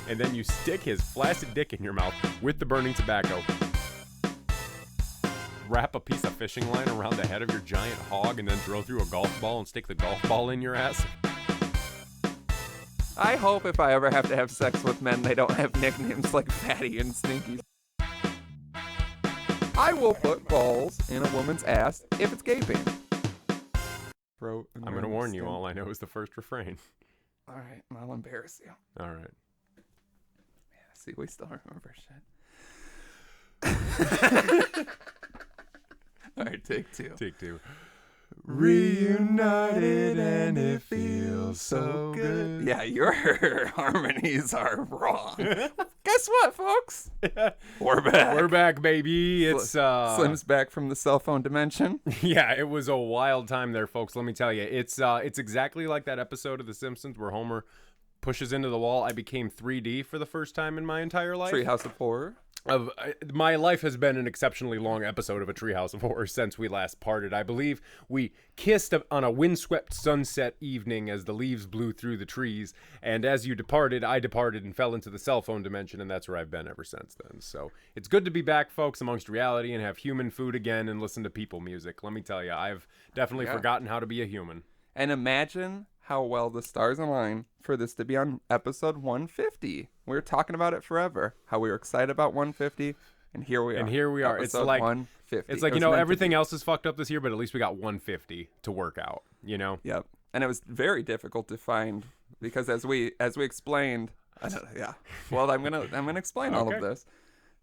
and then you stick his flaccid dick in your mouth with the burning tobacco. Wrap a piece of fishing line around the head of your giant hog and then throw through a golf ball and stick the golf ball in your ass. I hope if I ever have to have sex with men, they don't have nicknames like Fatty and Stinky. I will put balls in a woman's ass if it's gaping. I'm going to warn you, all I know is the first refrain. All right, I'll embarrass you. All right. Yeah, see, we still remember shit. All right, take two. Take two. Reunited and it feels so good. Yeah, your harmonies are wrong. Guess what, folks? We're back. We're back, baby. It's Slim's back from the cell phone dimension. Yeah, it was a wild time there, folks. Let me tell you, it's exactly like that episode of The Simpsons where Homer pushes into the wall. I became 3D for the first time in my entire life. Treehouse of Horror. My life has been an exceptionally long episode of A Treehouse of Horror since we last parted. I believe we kissed on a windswept sunset evening as the leaves blew through the trees, and as you departed, I departed and fell into the cell phone dimension, and that's where I've been ever since then. So it's good to be back, folks, amongst reality and have human food again and listen to people music. Let me tell you, I've definitely forgotten how to be a human. And imagine how well the stars align for this to be on episode 150. We were talking about it forever, how we were excited about 150, and here we are. And here we are. Episode it's like 150. It's like, you know, everything else is fucked up this year, but at least we got 150 to work out, you know? Yep. And it was very difficult to find because as we explained, well, I'm gonna explain all of this.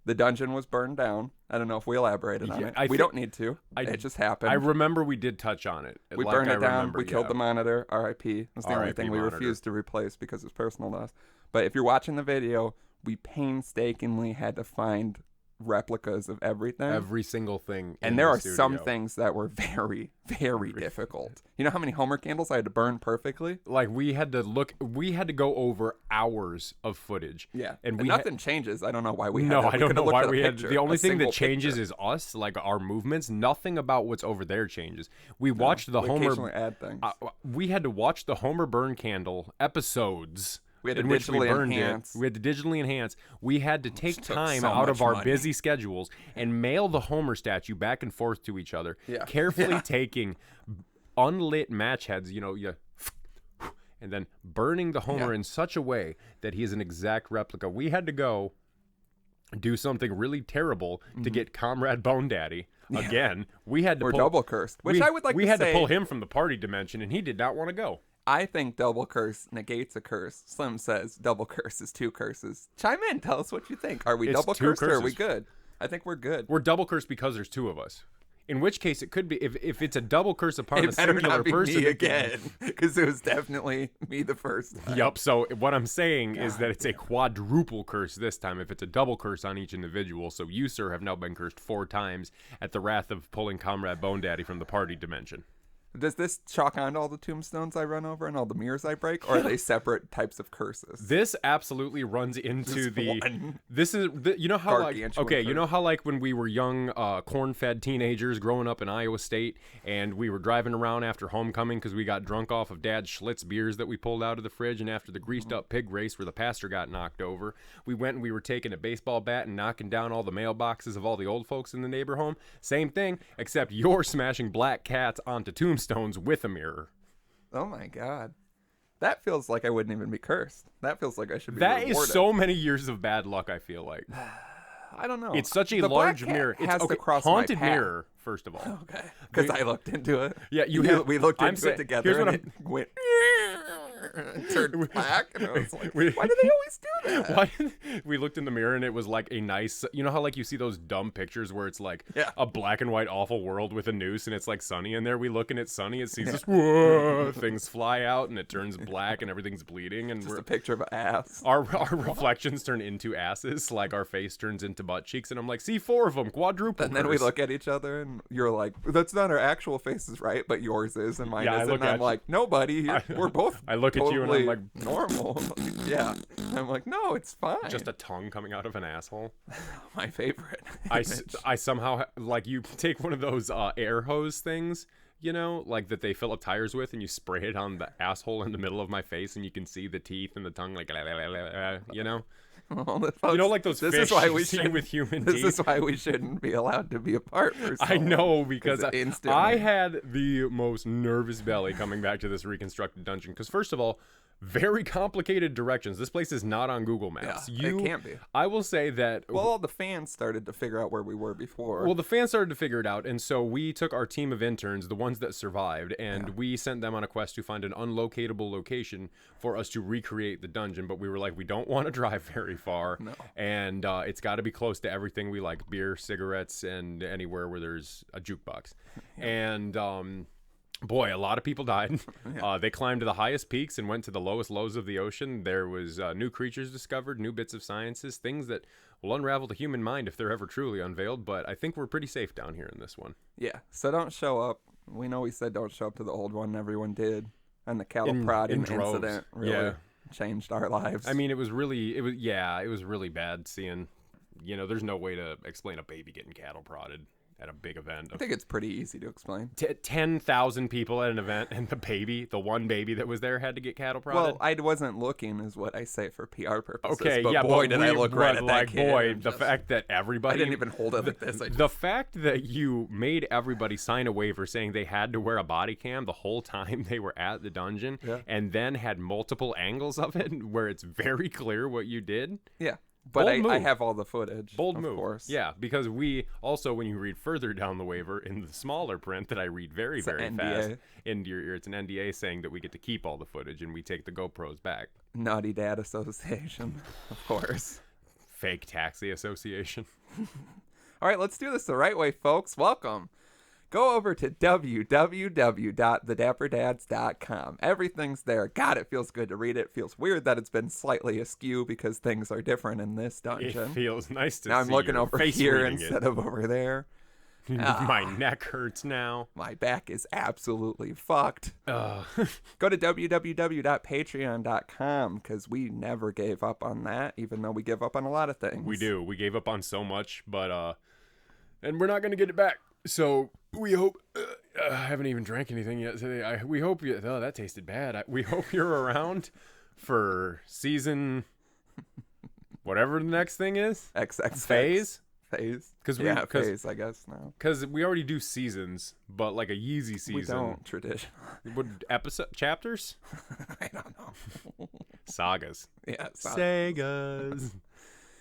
The dungeon was burned down. I don't know if we elaborated on it. We don't need to. It just happened. I remember we did touch on it. We burned it down. We killed the monitor. R.I.P. It was the only thing we refused to replace because it's personal to us. But if you're watching the video, we painstakingly had to find replicas of everything. Every single thing. And there are some things that were very, very difficult. You know how many Homer candles I had to burn perfectly? Like we had to go over hours of footage. Yeah. And nothing changes. I don't know why we had I don't know why we had. The only thing that changes is us, like our movements. Nothing about what's over there changes. We watched the Homer. Occasionally add things. We had to watch the Homer burn candle episodes. We had to digitally enhance. We had to digitally enhance. We had to take time out of our busy schedules and mail the Homer statue back and forth to each other. Yeah. Carefully taking unlit match heads, and then burning the Homer in such a way that he is an exact replica. We had to go do something really terrible to get Comrade Bone Daddy. Again, we had to double cursed, which I would like to say. We had to pull him from the party dimension, and he did not want to go. I think double curse negates a curse. Slim says double curse is two curses. Chime in. Tell us what you think. Are we double cursed or are we good? I think we're good. We're double cursed because there's two of us. In which case, it could be, if it's a double curse upon a singular person. Me again, because it was definitely me the first time. Yup, so what I'm saying is that it's a quadruple curse this time, if it's a double curse on each individual. So you, sir, have now been cursed 4 times at the wrath of pulling Comrade Bone Daddy from the party dimension. Does this chalk on to all the tombstones I run over and all the mirrors I break, or are they separate types of curses? This absolutely runs into you know how you know how like when we were young, corn-fed teenagers growing up in Iowa State, and we were driving around after homecoming because we got drunk off of Dad's Schlitz beers that we pulled out of the fridge, and after the greased-up pig race where the pastor got knocked over, we went and we were taking a baseball bat and knocking down all the mailboxes of all the old folks in the neighbor home. Same thing, except you're smashing black cats onto tombstones with a mirror. Oh my god. That feels like I wouldn't even be cursed. That feels like I should be That rewarded. Is so many years of bad luck, I feel like. I don't know. It's such a large mirror. It's to cross haunted my path. Mirror, first of all. Okay. Because I looked into it. Yeah, we looked into it together and it went turned black, and I was like, why do they always do that? We looked in the mirror and it was like a nice, you know how like you see those dumb pictures where it's like a black and white awful world with a noose and it's like sunny in there. We look and it's sunny. It sees this whoa, things fly out and it turns black and everything's bleeding and just a picture of an ass. Our reflections turn into asses, like our face turns into butt cheeks, and I'm like, see 4 of them, quadruple. And then we look at each other and you're like, that's not our actual faces, right? But yours is and mine isn't. And I'm like, no, buddy, we're both. I look at you and I'm like, normal. Yeah. And I'm like, no, it's fine. Just a tongue coming out of an asshole. My favorite. I somehow, like, you take one of those air hose things, you know, like that they fill up tires with, and you spray it on the asshole in the middle of my face, and you can see the teeth and the tongue, like, you know? Well, folks, you know, like those fish you see with human teeth. This is why we shouldn't be allowed to be apart for so I know, because instantly. I had the most nervous belly coming back to this reconstructed dungeon. Because first of all, very complicated directions. This place is not on Google Maps. Yeah, it can't be. I will say that... Well, all the fans started to figure out where we were before. Well, the fans started to figure it out, and so we took our team of interns, the ones that survived, and we sent them on a quest to find an unlocatable location for us to recreate the dungeon. But we were like, we don't want to drive very far, and it's got to be close to everything we like, beer, cigarettes, and anywhere where there's a jukebox. And... boy, a lot of people died. They climbed to the highest peaks and went to the lowest lows of the ocean. There was new creatures discovered, new bits of sciences, things that will unravel the human mind if they're ever truly unveiled. But I think we're pretty safe down here in this one. Yeah, so don't show up. We know we said don't show up to the old one. Everyone did. And the cattle prodding incident really changed our lives. I mean, it was really bad seeing, you know, there's no way to explain a baby getting cattle prodded at a big event. I think it's pretty easy to explain. 10,000 people at an event, and the one baby that was there had to get cattle prodded. Well, I wasn't looking, is what I say for PR purposes. Okay, but boy, did I look right at that kid. Boy, the fact that everybody... I didn't even hold it like this. The fact that you made everybody sign a waiver saying they had to wear a body cam the whole time they were at the dungeon, and then had multiple angles of it where it's very clear what you did. Yeah. But I have all the footage. Bold move. Of course. Yeah, because we also, when you read further down the waiver in the smaller print that I read very fast into your ear, it's an NDA saying that we get to keep all the footage and we take the GoPros back. Naughty Dad Association, of course. Fake Taxi Association. All right, let's do this the right way, folks. Welcome. Go over to www.thedapperdads.com. Everything's there. God, it feels good to read it. It feels weird that it's been slightly askew because things are different in this dungeon. It feels nice to see now I'm looking your over face here instead of over there. My neck hurts now. My back is absolutely fucked. Go to www.patreon.com because we never gave up on that, even though we give up on a lot of things. We do. We gave up on so much, but and we're not going to get it back. So we hope. I haven't even drank anything yet today. We hope you. Oh, that tasted bad. We hope you're around for season, whatever the next thing is. XX phase. Phase, I guess now. Because we already do seasons, but like a Yeezy season. We don't traditionally. Would chapters? I don't know. Sagas. Yeah, Sagas.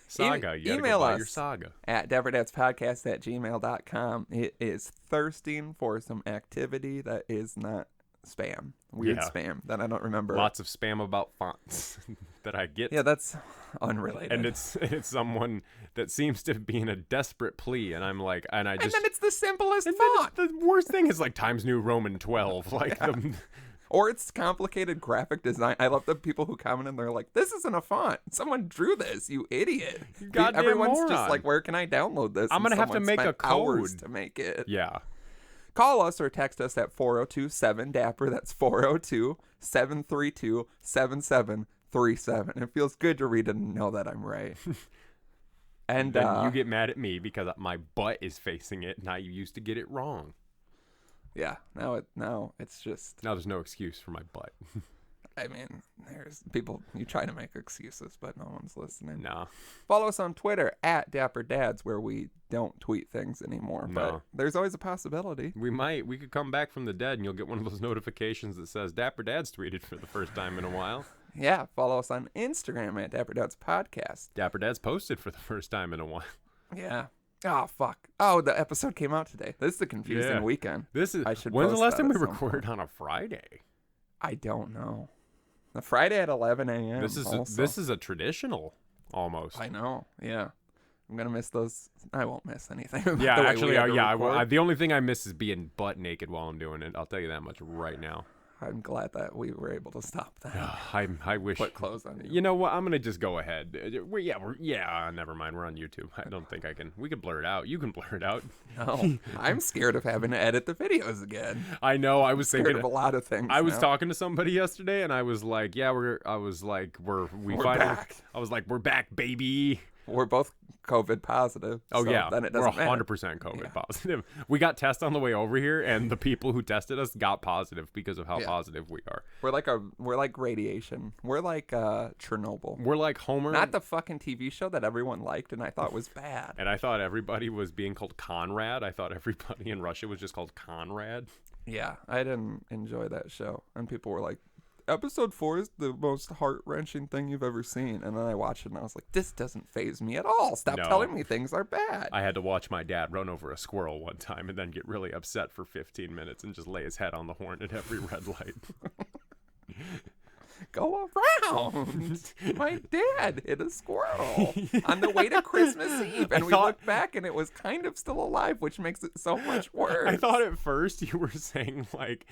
Saga. You email go buy us your saga at dapperdadspodcast@gmail.com. It is thirsting for some activity that is not spam. Weird spam that I don't remember. Lots of spam about fonts that I get. Yeah, that's unrelated. And it's someone that seems to be in a desperate plea, and I'm like, and then it's the simplest font. The worst thing is like Times New Roman 12, like or it's complicated graphic design. I love the people who comment and they're like, "This isn't a font. Someone drew this. You idiot." Everyone's moron. Just like, "Where can I download this?" I'm gonna have to make a code hours to make it. Yeah. Call us or text us at 402-7-DAPPER. That's 402-732-7737. It feels good to read it and know that I'm right. And then you get mad at me because my butt is facing it, and I used to get it wrong. Yeah, now it's just... Now there's no excuse for my butt. I mean, there's people, you try to make excuses, but no one's listening. No. Follow us on Twitter at DapperDads, where we don't tweet things anymore. No. But there's always a possibility. We could come back from the dead and you'll get one of those notifications that says Dapper Dad's tweeted for the first time in a while. Yeah, follow us on Instagram at DapperDadsPodcast. Dapper Dad's posted for the first time in a while. Yeah. Oh, fuck. Oh, the episode came out today. This is a confusing weekend. When's the last time we recorded on a Friday? I don't know. The Friday at 11 a.m. This is a traditional, almost. I know. Yeah, I'm gonna miss those. I won't miss anything. Yeah, actually, the only thing I miss is being butt naked while I'm doing it. I'll tell you that much right now. I'm glad that we were able to stop that. I wish. Put clothes on you. You know what? I'm gonna just go ahead. Never mind. We're on YouTube. I don't think I can. We can blur it out. You can blur it out. No, I'm scared of having to edit the videos again. I know. I was thinking of a lot of things. I was talking to somebody yesterday, and I was like, we're back. I was like, we're back, baby. We're both COVID positive. Oh, so yeah. Then it we're doesn't 100% COVID positive. We got tests on the way over here, and the people who tested us got positive because of how positive we are. We're like radiation. We're like Chernobyl. We're like Homer. Not the fucking TV show that everyone liked and I thought was bad. And I thought everybody was being called Conrad. I thought everybody in Russia was just called Conrad. Yeah, I didn't enjoy that show. And people were like, episode 4 is the most heart-wrenching thing you've ever seen. And then I watched it and I was like, this doesn't faze me at all. Stop telling me things are bad. I had to watch my dad run over a squirrel one time and then get really upset for 15 minutes and just lay his head on the horn at every red light. Go around. My dad hit a squirrel on the way to Christmas Eve. And we looked back and it was kind of still alive, which makes it so much worse. I thought at first you were saying like...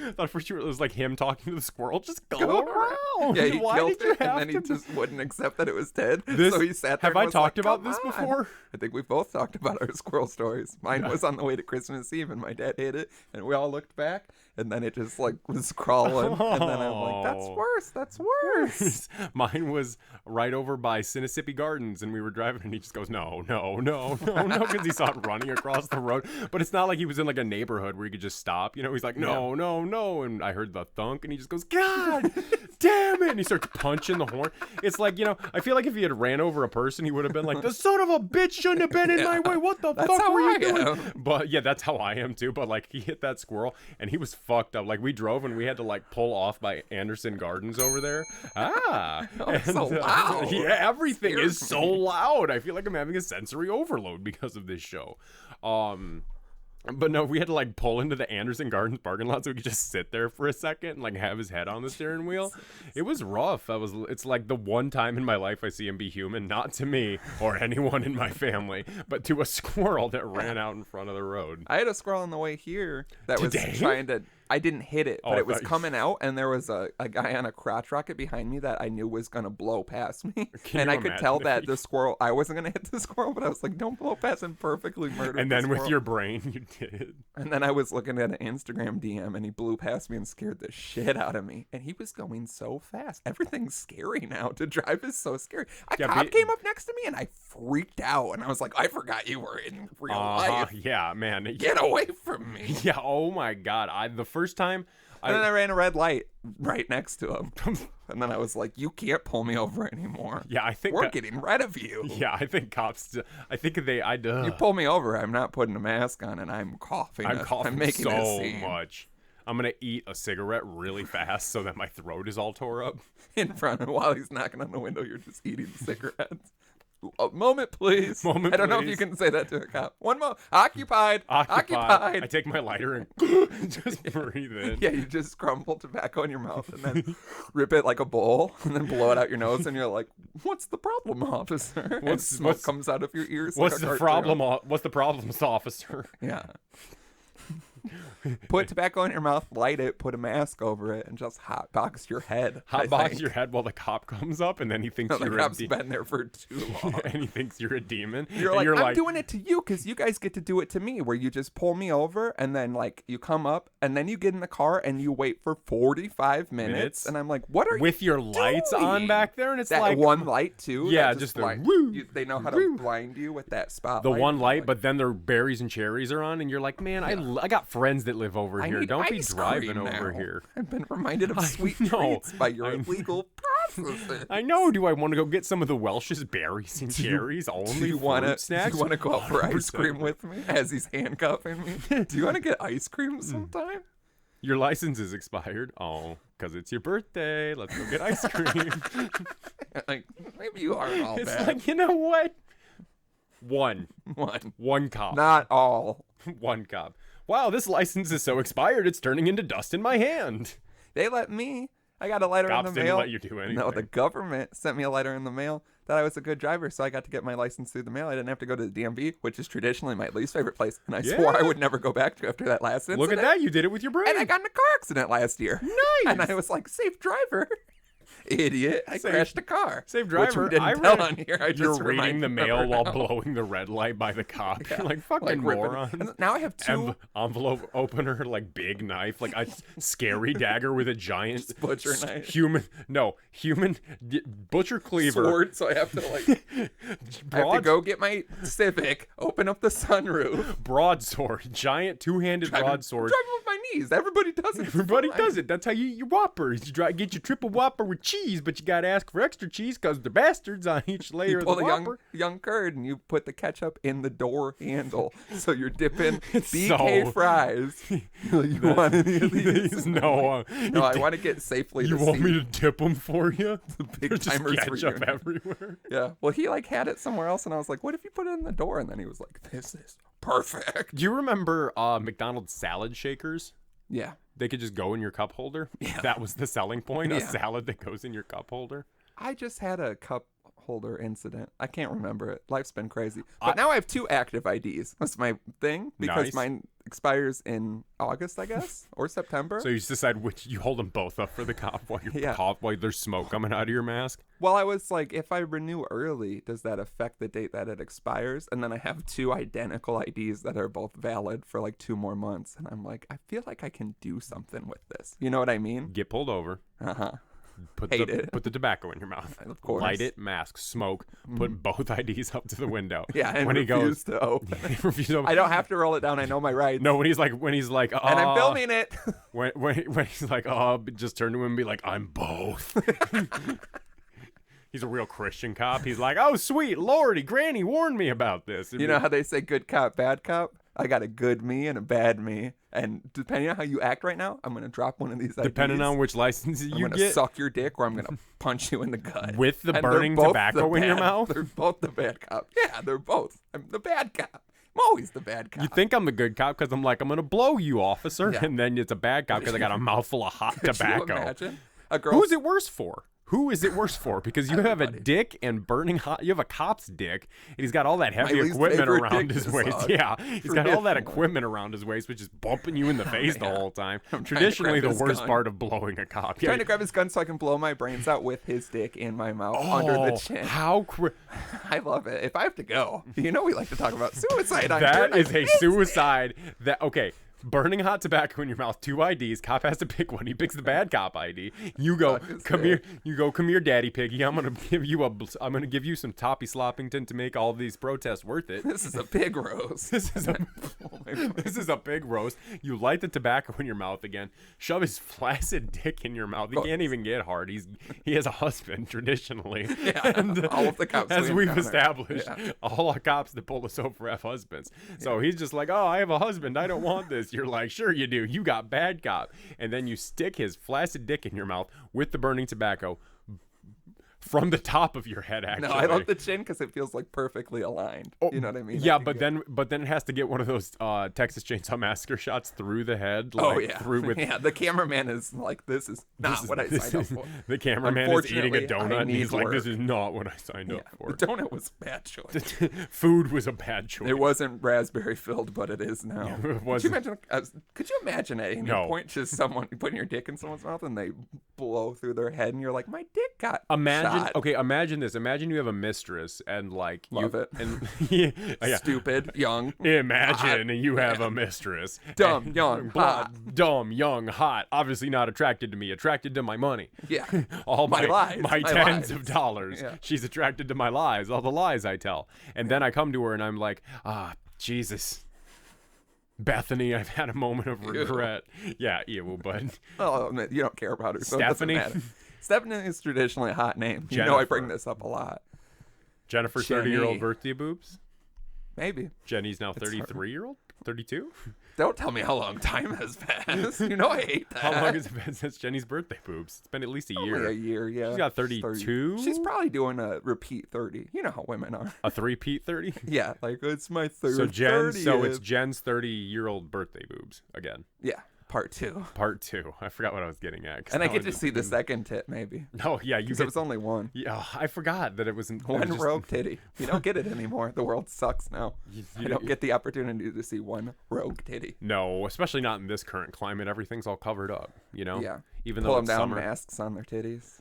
I thought first it was like him talking to the squirrel. Just go around. Yeah, he Why killed did you it, and then he just wouldn't accept that it was dead. So he sat there. Have I talked about this before? I think we both talked about our squirrel stories. Mine was on the way to Christmas Eve, and my dad hit it, and we all looked back, and then it just like was crawling, and then I'm like, "That's worse. That's worse." Mine was right over by Sinisippi Gardens, and we were driving, and he just goes, "No," because he saw it running across the road. But it's not like he was in like a neighborhood where he could just stop. You know, he's like, "No," and I heard the thunk, and he just goes, "God damn it!" And he starts punching the horn. It's like, you know, I feel like if he had ran over a person, he would have been like, "The son of a bitch shouldn't have been in my way. What the fuck were you doing?" But yeah, that's how I am too. But like, he hit that squirrel, and he was fucked up. Like, we drove, and we had to like pull off by Anderson Gardens over there. So loud. Yeah, everything is so loud. I feel like I'm having a sensory overload because of this show. But no, we had to like pull into the Anderson Gardens parking lot so we could just sit there for a second and like have his head on the steering wheel. It was rough. It's like the one time in my life I see him be human, not to me or anyone in my family, but to a squirrel that ran out in front of the road. I had a squirrel on the way here that was trying to... I didn't hit it, but it was coming out, and there was a guy on a crotch rocket behind me that I knew was going to blow past me. And I could tell that the squirrel, I wasn't going to hit the squirrel, but I was like, don't blow past and perfectly murder the And then squirrel. With your brain, you did. And then I was looking at an Instagram DM, and he blew past me and scared the shit out of me. And he was going so fast. Everything's scary now. To drive is so scary. A cop came up next to me, and I freaked out. And I was like, I forgot you were in real life. Yeah, man. Get away from me. Yeah, oh my God. The first time... And then I ran a red light right next to him. And then I was like, you can't pull me over anymore. Yeah, I think... We're getting rid of you. Yeah, I think cops... You pull me over, I'm not putting a mask on, and I'm coughing. I'm making so a scene. much. I'm going to eat a cigarette really fast so that my throat is all tore up. In front of him, while he's knocking on the window, you're just eating cigarettes. A moment, please. I don't know if you can say that to a cop. One moment. Occupied. I take my lighter and just breathe in. Yeah, you just crumble tobacco in your mouth and then rip it like a bowl and then blow it out your nose, and you're like, what's the problem, officer? And smoke comes out of your ears. What's the problem? What's the problem, officer? Yeah. Put tobacco in your mouth, light it, put a mask over it, and just hotbox your head. Hotbox your head while the cop comes up, and then he thinks you're the cop's been there for too long. And he thinks you're a demon. You're like, I'm doing it to you because you guys get to do it to me, where you just pull me over, and then like you come up, and then you get in the car, and you wait for 45 minutes. And I'm like, what are you with your lights on back there? And it's that like one light too. Yeah, just the they know how to blind you with that spotlight. The one light, but then their berries and cherries are on, and you're like, man, I got friends that live over here. Don't be driving over here. I've been reminded of sweet treats by your illegal processes. I know. Do I want to go get some of the Welch's berries and cherries? Only do you want to go out for ice cream with me as he's handcuffing me? Do you want to get ice cream sometime? Your license is expired. Oh, because it's your birthday. Let's go get ice cream. Like, maybe you aren't all bad. It's like, you know what? One cop. Not all. One cop. Wow, this license is so expired, it's turning into dust in my hand. They let me. I got a letter in the mail. Cops didn't let you do anything. No, the government sent me a letter in the mail that I was a good driver, so I got to get my license through the mail. I didn't have to go to the DMV, which is traditionally my least favorite place, and I swore I would never go back to after that last incident. Look at that, you did it with your brain. And I got in a car accident last year. Nice. And I was like, safe driver. Idiot. I crashed a car. Safe driver. Which we didn't tell on here. You're reading the mail while blowing the red light by the cop. Yeah. You're like, fucking moron. And now I have two. Envelope opener, like big knife, like a scary dagger with a giant butcher knife. Human butcher cleaver. Sword, so I have to like. I have to go get my Civic, open up the sunroof. Broadsword. Giant two-handed broadsword. Driving with my knees. Everybody does it. Everybody does it. That's how you eat your Whoppers. You get your triple Whopper with cheese, but you got to ask for extra cheese because they're bastards on each layer of the Whopper. Young curd, and you put the ketchup in the door handle. So you're dipping BK fries. You want any of these? No. No, I want to get safely to You want me to dip them for you? The big timers just ketchup everywhere. Yeah. Well, he like had it somewhere else, and I was like, what if you put it in the door? And then he was like, this is perfect. Do you remember McDonald's salad shakers? Yeah. They could just go in your cup holder. Yeah. That was the selling point, a salad that goes in your cup holder. I just had a cup holder incident. I can't remember it. Life's been crazy. But now I have 2 active IDs. That's my thing because mine expires in August, I guess, or September. So you just decide which you hold them both up for the cop while you're while there's smoke coming out of your mask. Well, I was like, if I renew early, does that affect the date that it expires? And then I have 2 identical IDs that are both valid for like 2 more months. And I'm like, I feel like I can do something with this. You know what I mean? Get pulled over. Uh-huh. Put the tobacco in your mouth. Of course. Light it, mask, smoke, put both IDs up to the window. Yeah, and refuse to open. I don't have to roll it down. I know my rights. No, when he's like, and I'm filming it. when he's like, just turn to him and be like, I'm both. He's a real Christian cop. He's like, oh, sweet Lordy, Granny warned me about this. You know how they say good cop, bad cop? I got a good me and a bad me. And depending on how you act right now, I'm going to drop one of these IDs. Depending on which license you get. I'm going to suck your dick or I'm going to punch you in the gut. With the burning tobacco in your mouth? They're both the bad cop. Yeah, they're both. I'm the bad cop. I'm always the bad cop. You think I'm the good cop because I'm like, I'm going to blow you, officer. Yeah. And then it's a bad cop because I got a mouthful of hot tobacco. Could you imagine? A girl... Who's it worse for? Who is it worse for? Because you have a dick and burning hot. You have a cop's dick, and he's got all that heavy equipment around his waist. Yeah, he's got all that equipment around his waist, which is bumping you in the face the whole time. Traditionally, the worst part of blowing a cop. I'm trying to grab his gun so I can blow my brains out with his dick in my mouth under the chin. I love it. If I have to go, we like to talk about suicide. That is a suicide. Burning hot tobacco in your mouth, 2 IDs. Cop has to pick one. He picks the bad cop ID. You go, come here. You go, come here, Daddy Piggy. I'm gonna give you some Toppy Sloppington to make all these protests worth it. This is a pig roast. This is a pig roast. You light the tobacco in your mouth again. Shove his flaccid dick in your mouth. He can't even get hard. He has a husband traditionally. Yeah, and all of the cops, as we've established, all our cops that pull us over have husbands. So he's just like, oh, I have a husband. I don't want this. You're like, sure you do. You got bad cop. And then you stick his flaccid dick in your mouth with the burning tobacco from the top of your head, actually. No, I love the chin because it feels like perfectly aligned. You know what I mean? Yeah, but then it has to get one of those Texas Chainsaw Massacre shots through the head. The cameraman is like, this is not what I signed up for. The cameraman is eating a donut and he's like, this is not what I signed up for. The donut was a bad choice. Food was a bad choice. It wasn't raspberry filled, but it is now. Could you imagine at any point just someone putting your dick in someone's mouth and they blow through their head and you're like, my dick got shot. Imagine this. Imagine you have a mistress and like love it. And stupid, young. Imagine you have a mistress. Dumb, young, hot. Dumb, young, hot. Obviously not attracted to me. Attracted to my money. Yeah. All my lies. My tens of dollars. Yeah. She's attracted to my lies. All the lies I tell. And then I come to her and I'm like, Jesus. Bethany, I've had a moment of regret. Ew. Yeah, but you don't care about her. So Stephanie. It doesn't matter. Stephanie is traditionally a hot name. Jennifer. I bring this up a lot. Jennifer's 30-year-old birthday boobs? Maybe. Jenny's now 33-year-old? 32? Don't tell me how long time has passed. I hate that. How long has it been since Jenny's birthday boobs? It's been at least a year. Only a year, yeah. She's got 32? She's probably doing a repeat 30. You know how women are. A three-peat 30? Yeah, like it's my third So it's Jen's 30-year-old birthday boobs again. Yeah. Part 2. Part 2. I forgot what I was getting at. And I get to see the second tit, maybe. Oh, yeah. Because it was only one. Yeah, I forgot that it wasn't... One rogue titty. You don't get it anymore. The world sucks now. I don't get the opportunity to see one rogue titty. No, especially not in this current climate. Everything's all covered up, you know? Yeah. Even Pull though them down, summer. masks on their titties.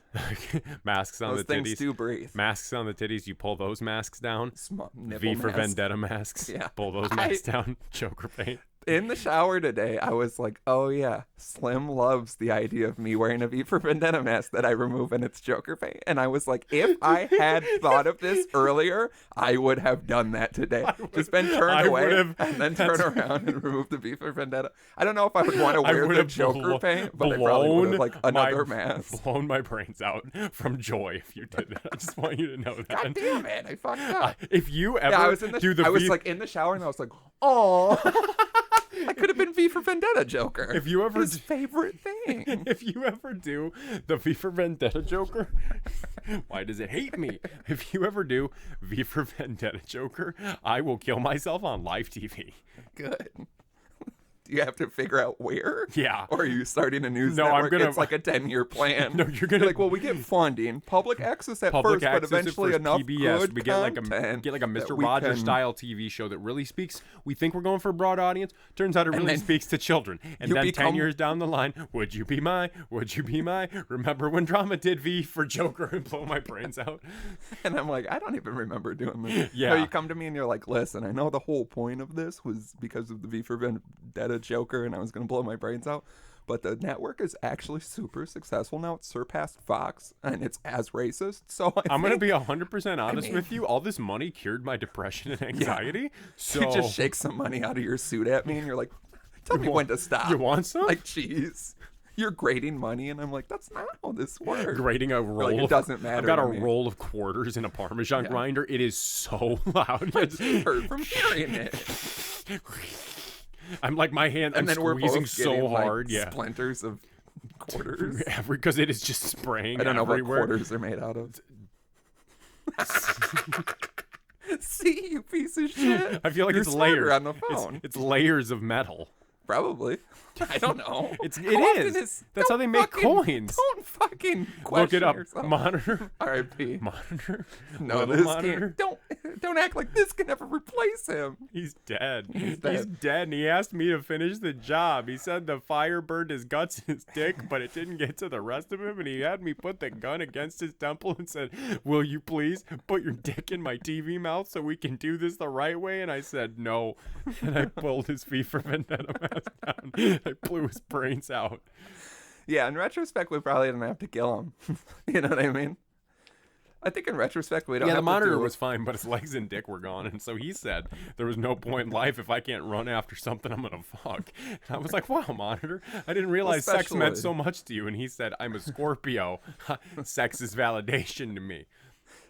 Masks on those the titties. Those things do breathe. Masks on the titties. You pull those masks down. V for Vendetta masks. Yeah. Pull those masks down. Joker paint. In the shower today, I was like, oh yeah, Slim loves the idea of me wearing a V for Vendetta mask that I remove and it's Joker paint. And I was like, if I had thought of this earlier, I would have done that today. Just been turned away and then turn around and remove the V for Vendetta. I don't know if I would want to wear the Joker paint, but I probably would have, like, another mask. Blown my brains out from joy if you did that. I just want you to know that. God damn it, I fucked up. If you ever I was like in the shower and I was like, oh. I could have been V for Vendetta Joker. If you ever his favorite thing. If you ever do the V for Vendetta Joker, why does it hate me? If you ever do V for Vendetta Joker, I will kill myself on live TV. Good. Do you have to figure out where? Yeah. Or are you starting a news network? It's like a 10-year plan. No, you're gonna like, well, we get funding, public access at first, but eventually enough PBS. Good we get like a Mr. Rogers style TV show that really speaks. We think we're going for a broad audience. Turns out it really speaks to children. And then 10 years down the line, would you be my? Would you be my? Remember when drama did V for Joker and blow my brains out? And I'm like, I don't even remember doing this. Yeah. No, you come to me and you're like, listen, I know the whole point of this was because of the V for Vendetta Joker and I was going to blow my brains out, but the network is actually super successful now. It's surpassed Fox and it's as racist. So I'm going to be 100% honest with you. All this money cured my depression and anxiety. Yeah. So you just shake some money out of your suit at me and you're like, tell me when to stop. You want some? Like, jeez. You're grading money, and I'm like, that's not how this works. Grading a roll. Like, it doesn't matter. I've got a roll of quarters in a Parmesan grinder. It is so loud. I just hurt from hearing it. I'm like my hand. I'm squeezing so hard. Like, splinters of quarters. Because it is just spraying. I don't know everywhere. what quarters are made out of. See, you piece of shit. I feel like You're it's layers on the phone. It's layers of metal. Probably. I don't know. It is. That's how they make coins. Don't fucking question Look it up. yourself. Monitor. R.I.P. Monitor. No, Little this monitor. Don't act like this can ever replace him. He's dead. He's dead, and he asked me to finish the job. He said the fire burned his guts and his dick, but it didn't get to the rest of him, and he had me put the gun against his temple and said, will you please put your dick in my TV mouth so we can do this the right way? And I said no, and I pulled his V for Vendetta mask down. I blew his brains out. Yeah, in retrospect, we probably didn't have to kill him. You know what I mean? I think in retrospect, we don't have to. Yeah, the monitor was fine, but his legs and dick were gone. And so he said there was no point in life if I can't run after something I'm going to fuck. And I was like, wow, monitor, I didn't realize sex meant so much to you. And he said, I'm a Scorpio. Sex is validation to me.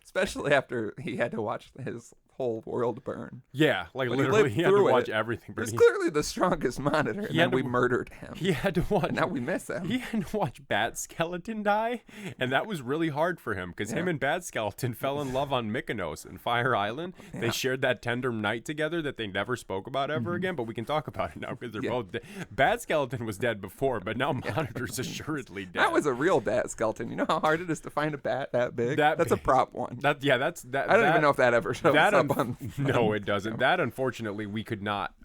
Especially after he had to watch his whole world burn. Yeah, like literally he had to watch everything. He's clearly the strongest monitor, and then we murdered him. He had to watch. Now we miss him. He had to watch Bat Skeleton die, and that was really hard for him because him and Bat Skeleton fell in love on Mykonos and Fire Island. Yeah. They shared that tender night together that they never spoke about ever again, but we can talk about it now because they're both dead. Bat Skeleton was dead before, but now Monitor's assuredly dead. That was a real Bat Skeleton. You know how hard it is to find a bat that big? That's a prop one. I don't even know if that ever shows up on... No, it doesn't. That, unfortunately, we could not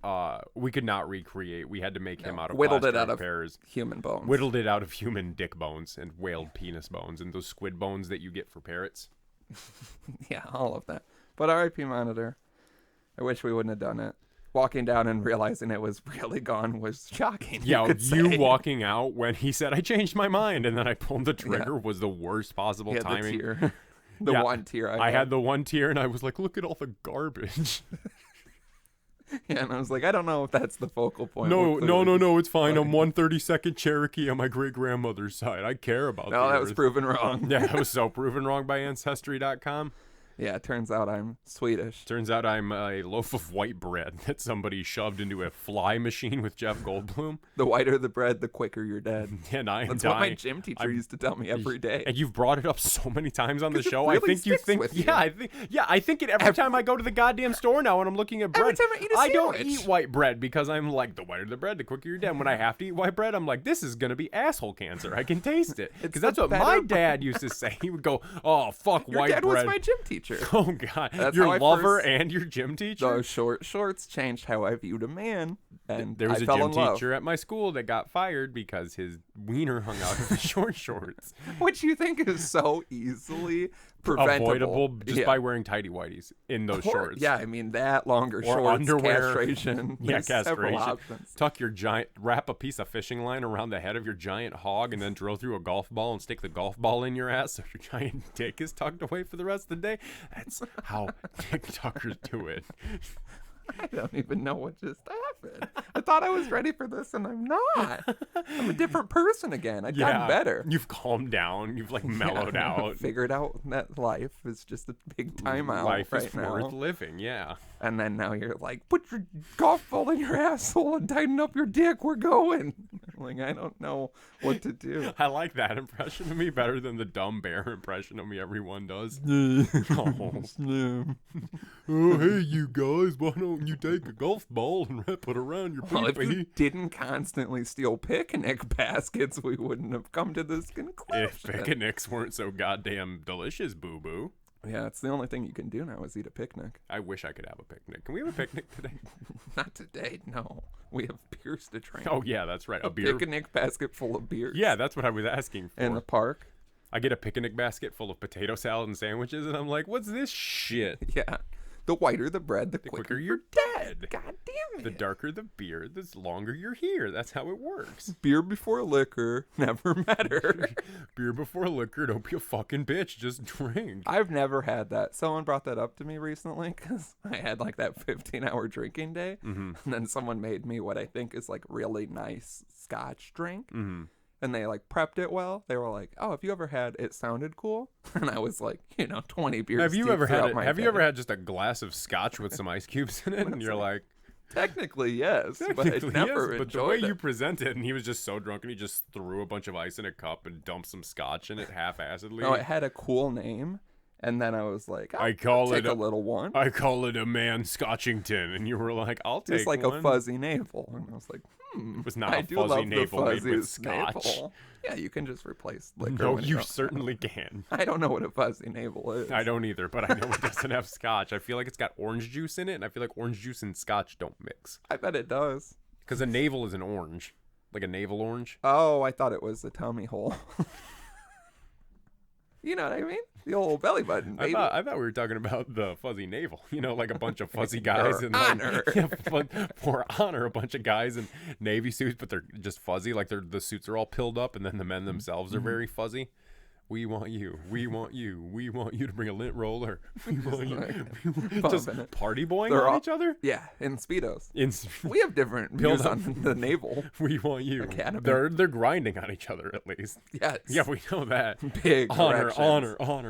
recreate. We had to make him out of whittled plastic it out of pears. Human bones. Whittled it out of human dick bones and whale penis bones and those squid bones that you get for parrots. Yeah, all of that. But R.I.P. Monitor. I wish we wouldn't have done it. Walking down and realizing it was really gone was shocking. Yeah, you walking out when he said, I changed my mind, and then I pulled the trigger was the worst possible timing. The tear. One tear I had the one tear, and I was like, look at all the garbage. Yeah, and I was like, I don't know if that's the focal point. No, it's fine. I'm 132nd Cherokee on my great-grandmother's side. I care about that was proven wrong. Yeah, it was so proven wrong by Ancestry.com. Yeah, it turns out I'm Swedish. Turns out I'm a loaf of white bread that somebody shoved into a fly machine with Jeff Goldblum. The whiter the bread, the quicker you're dead. And That's what my gym teacher used to tell me every day. And you've brought it up so many times on the show. Really I think you think, I think it every time I go to the goddamn store now and I'm looking at bread. Every time I eat a sandwich. I don't eat white bread because I'm like, the whiter the bread, the quicker you're dead. When I have to eat white bread, I'm like, this is gonna be asshole cancer. I can taste it because that's what my dad used to say. He would go, "Oh fuck, your white dad bread." was my gym teacher. Oh god, your lover and your gym teacher. Those short shorts changed how I viewed a man, and there was a gym teacher at my school that got fired because his wiener hung out of his short shorts, which you think is so easily preventable, avoidable just by wearing tighty whities in those shorts. Yeah, I mean that longer or shorts, underwear, castration. Yeah, castration. Tuck your wrap a piece of fishing line around the head of your giant hog, and then drill through a golf ball and stick the golf ball in your ass so your giant dick is tucked away for the rest of the day. That's how TikTokers do it. I don't even know what just happened. I thought I was ready for this, and I'm not. I'm a different person again. I've gotten better. You've calmed down. You've mellowed out. Figured out that life is just a big timeout. Life right is now. worth living. Yeah. And then now you're like, put your golf ball in your asshole and tighten up your dick. We're going. Like, I don't know what to do. I like that impression of me better than the dumb bear impression of me everyone does. Oh, hey, you guys, why don't you take a golf ball and wrap it around your pee-pee? Well, if you didn't constantly steal picnic baskets, we wouldn't have come to this conclusion. If picnics weren't so goddamn delicious, boo-boo. Yeah, it's the only thing you can do now is eat a picnic. I wish I could have a picnic. Can we have a picnic today? Not today, no. We have beers to drink. Oh, yeah, that's right. A picnic basket full of beers. Yeah, that's what I was asking for. In the park. I get a picnic basket full of potato salad and sandwiches, and I'm like, what's this shit? Yeah. The whiter the bread, the quicker you're dead. God damn it. The darker the beer, the longer you're here. That's how it works. Beer before liquor, never matter. Beer before liquor, don't be a fucking bitch. Just drink. I've never had that. Someone brought that up to me recently because I had like that 15-hour drinking day. Mm-hmm. And then someone made me what I think is like really nice scotch drink. Mm-hmm. And they like prepped it well. They were like, "Oh, have you ever had it sounded cool?" And I was like, 20 beers. Have you ever had just a glass of scotch with some ice cubes in it? And you're like, technically yes, but I never enjoyed but the way you present it, and he was just so drunk, and he just threw a bunch of ice in a cup and dumped some scotch in it half-assedly. No, it had a cool name. And then I was like, I'll take a little one. I call it a man Scotchington. And you were like, I'll take one. It's like a fuzzy navel. And I was like, It was not a fuzzy navel made with scotch. Navel. Yeah, you can just replace liquor. No, you certainly can. I don't know what a fuzzy navel is. I don't either, but I know it doesn't have scotch. I feel like it's got orange juice in it, and I feel like orange juice and scotch don't mix. I bet it does. Because a navel is an orange. Like a navel orange. Oh, I thought it was a tummy hole. You know what I mean? The old belly button, baby. I thought we were talking about the fuzzy navel. Like a bunch of fuzzy guys. For honor. For honor, a bunch of guys in navy suits, but they're just fuzzy. Like the suits are all pilled up, and then the men themselves are very fuzzy. We want you. We want you. We want you to bring a lint roller. We want you. Just party boying on each other? Yeah, in Speedos. We have different views on the navel. We want you. Academy. They're grinding on each other at least. Yes. Yeah, we know that. Big honor.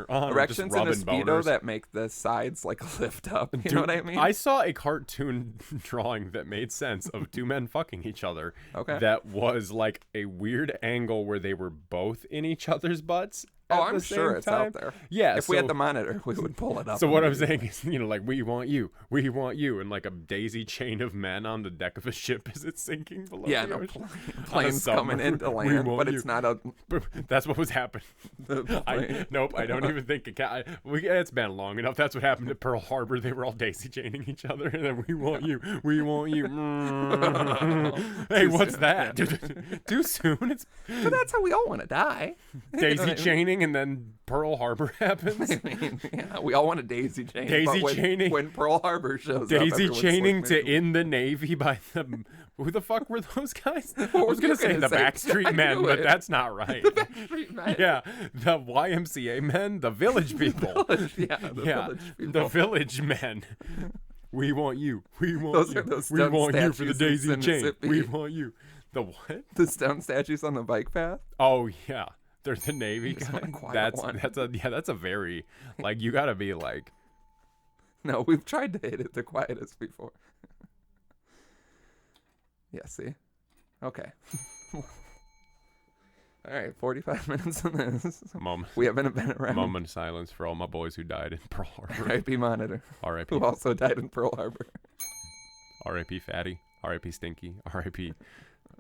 Erections in a Speedo that make the sides like lift up. You know what I mean? I saw a cartoon drawing that made sense of two men fucking each other. Okay. That was like a weird angle where they were both in each other's butts. Oh, I'm sure it's out there. Yeah. If we had the monitor, we would pull it up. So what I'm saying is, like, we want you, and like a daisy chain of men on the deck of a ship as it's sinking below. Yeah, the no, planes coming into land, but it's not a. That's what was happening. I don't even think it's been long enough. That's what happened at Pearl Harbor. They were all daisy chaining each other, and then we want you. Hey, what's that? Too soon. But that's how we all want to die. Daisy chaining. And then Pearl Harbor happens. I mean, yeah, we all want a daisy chain. Chaining. When Pearl Harbor shows daisy up. Chaining to in the Navy by the... Who the fuck were those guys? I was going to say the Backstreet Men, but that's not right. The Backstreet Men. Yeah, the YMCA men, the Village People. Village people. The Village Men. We want you. We want you. We want you for the daisy chain. We want you. The what? The stone statues on the bike path. Oh, yeah. They're the Navy kind. That's a very like you gotta be like. No, we've tried to hit it the quietest before. Yeah, see? Okay. All right, 45 minutes on this. We haven't been around. Moment of silence for all my boys who died in Pearl Harbor. R.I.P. Monitor. R.I.P. Who also died in Pearl Harbor. R.I.P. Fatty. R.I.P. Stinky. R.I.P.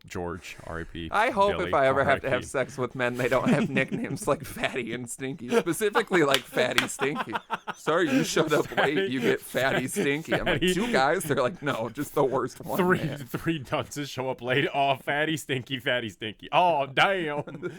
George. R.I.P. I hope Billy, if I ever have R.I.P. to have sex with men, they don't have nicknames like Fatty and Stinky. Specifically like Fatty Stinky. Sorry, you showed up late. You get Fatty Stinky. I'm like, 2 guys? They're like, no, just the worst one. Three dunces show up late. Oh, Fatty Stinky, Fatty Stinky. Oh, damn.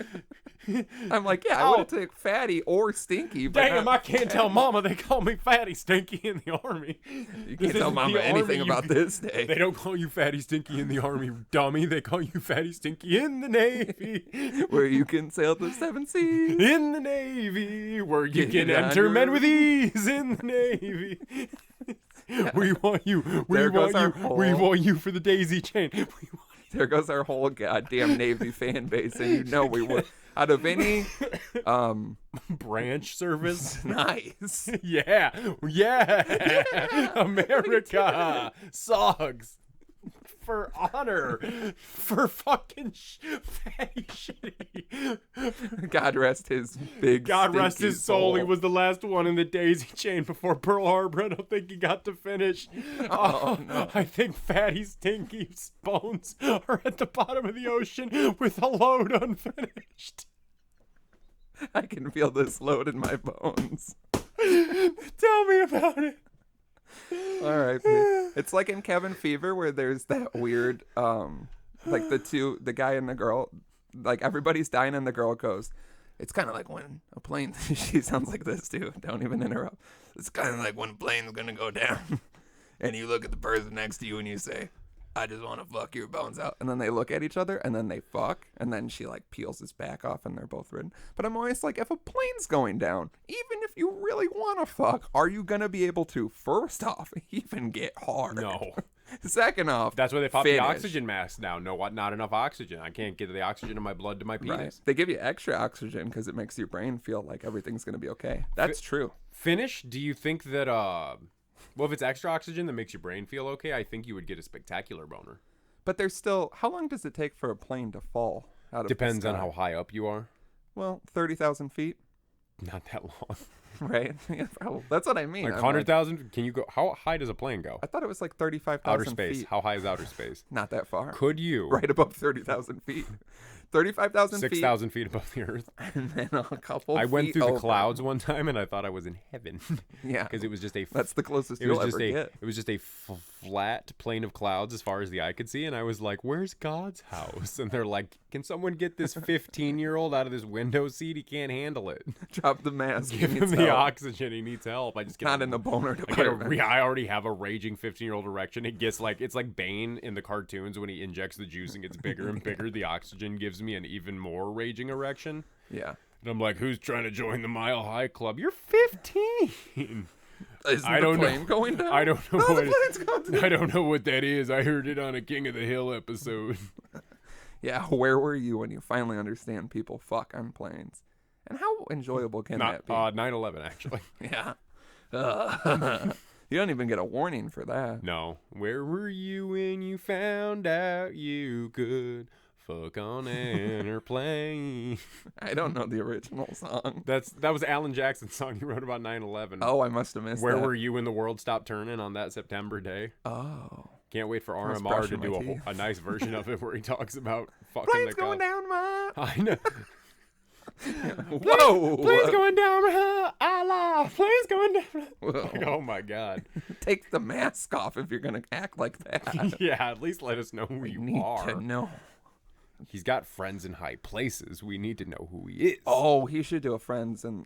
I'm like, yeah, I would take Fatty or Stinky. But damn, I can't tell Mama they call me Fatty Stinky in the Army. You can't tell Mama anything about this day. They don't call you Fatty Stinky in the Army, dummy. They call you Fatty Stinky in the Navy. Where you can sail the 7 seas. In the Navy. Where you can enter men with ease in the Navy. We want you. We want you for the daisy chain. There goes our whole goddamn Navy fan base, and you know we would. Out of any branch service. Nice. Yeah. America sucks. For honor. For fucking fatty shitty. God rest his big God rest his soul. He was the last one in the daisy chain before Pearl Harbor. I don't think he got to finish. Oh, no. I think Fatty Stinky's bones are at the bottom of the ocean with a load unfinished. I can feel this load in my bones. Tell me about it. All right. It's like in Cabin Fever where there's that weird, like the guy and the girl, like everybody's dying and the girl goes, it's kind of like when a plane, she sounds like this too. Don't even interrupt. It's kind of like when a plane's going to go down and you look at the person next to you and you say, I just want to fuck your bones out. And then they look at each other and then they fuck. And then she like peels his back off and they're both ridden. But I'm always like, if a plane's going down, even if you really want to fuck, are you going to be able to, first off, even get hard? No. Second off, that's why they pop the oxygen mask now. No, what? Not enough oxygen. I can't get the oxygen in my blood to my penis. Right. They give you extra oxygen because it makes your brain feel like everything's going to be okay. That's true. Finish, do you think that, well, if it's extra oxygen that makes your brain feel okay, I think you would get a spectacular boner. But there's still, how long does it take for a plane to fall out of Depends the sky? on how high up you are. Well, 30,000 feet. Not that long. Right? Yeah, probably. That's what I mean. Like 100,000? Can you go? How high does a plane go? I thought it was like 35,000 outer space. feet. How high is outer space? Not that far. Could you? Right above 30,000 feet. 35,000 feet. 6,000 feet above the earth. And then a couple I went through over. the clouds one time and I thought I was in heaven. Yeah. Because it was just a... That's the closest you'll ever get. It was just a flat plane of clouds as far as the eye could see. And I was like, where's God's house? And they're like, can someone get this 15-year-old out of this window seat? He can't handle it. Drop the mask. Give him the oxygen. He needs help. I just get Not in the boner department. I already have a raging 15-year-old erection. It gets like, it's like Bane in the cartoons when he injects the juice and gets bigger and bigger. The oxygen gives me an even more raging erection. Yeah. And I'm like, who's trying to join the Mile High Club? You're 15. Isn't the plane going down? I don't know. No, the plane's going down. I don't know what that is. I heard it on a King of the Hill episode. Yeah, where were you when you finally understand people fuck on planes? And how enjoyable can that be? 9/11, actually. Yeah. You don't even get a warning for that. No. Where were you when you found out you could fuck on an airplane? I don't know the original song. That was Alan Jackson's song he wrote about 9/11. Oh, I must have missed that. Where were you when the world stopped turning on that September day? Oh. Can't wait for RMR to do a nice version of it where he talks about fucking plane's the going down, Ma. I know. Whoa. Plane's going down, Allah. Plane's going down. Like, oh my God. Take the mask off if you're going to act like that. Yeah, at least let us know who you are. To know. He's got friends in high places. We need to know who he is. Oh, he should do a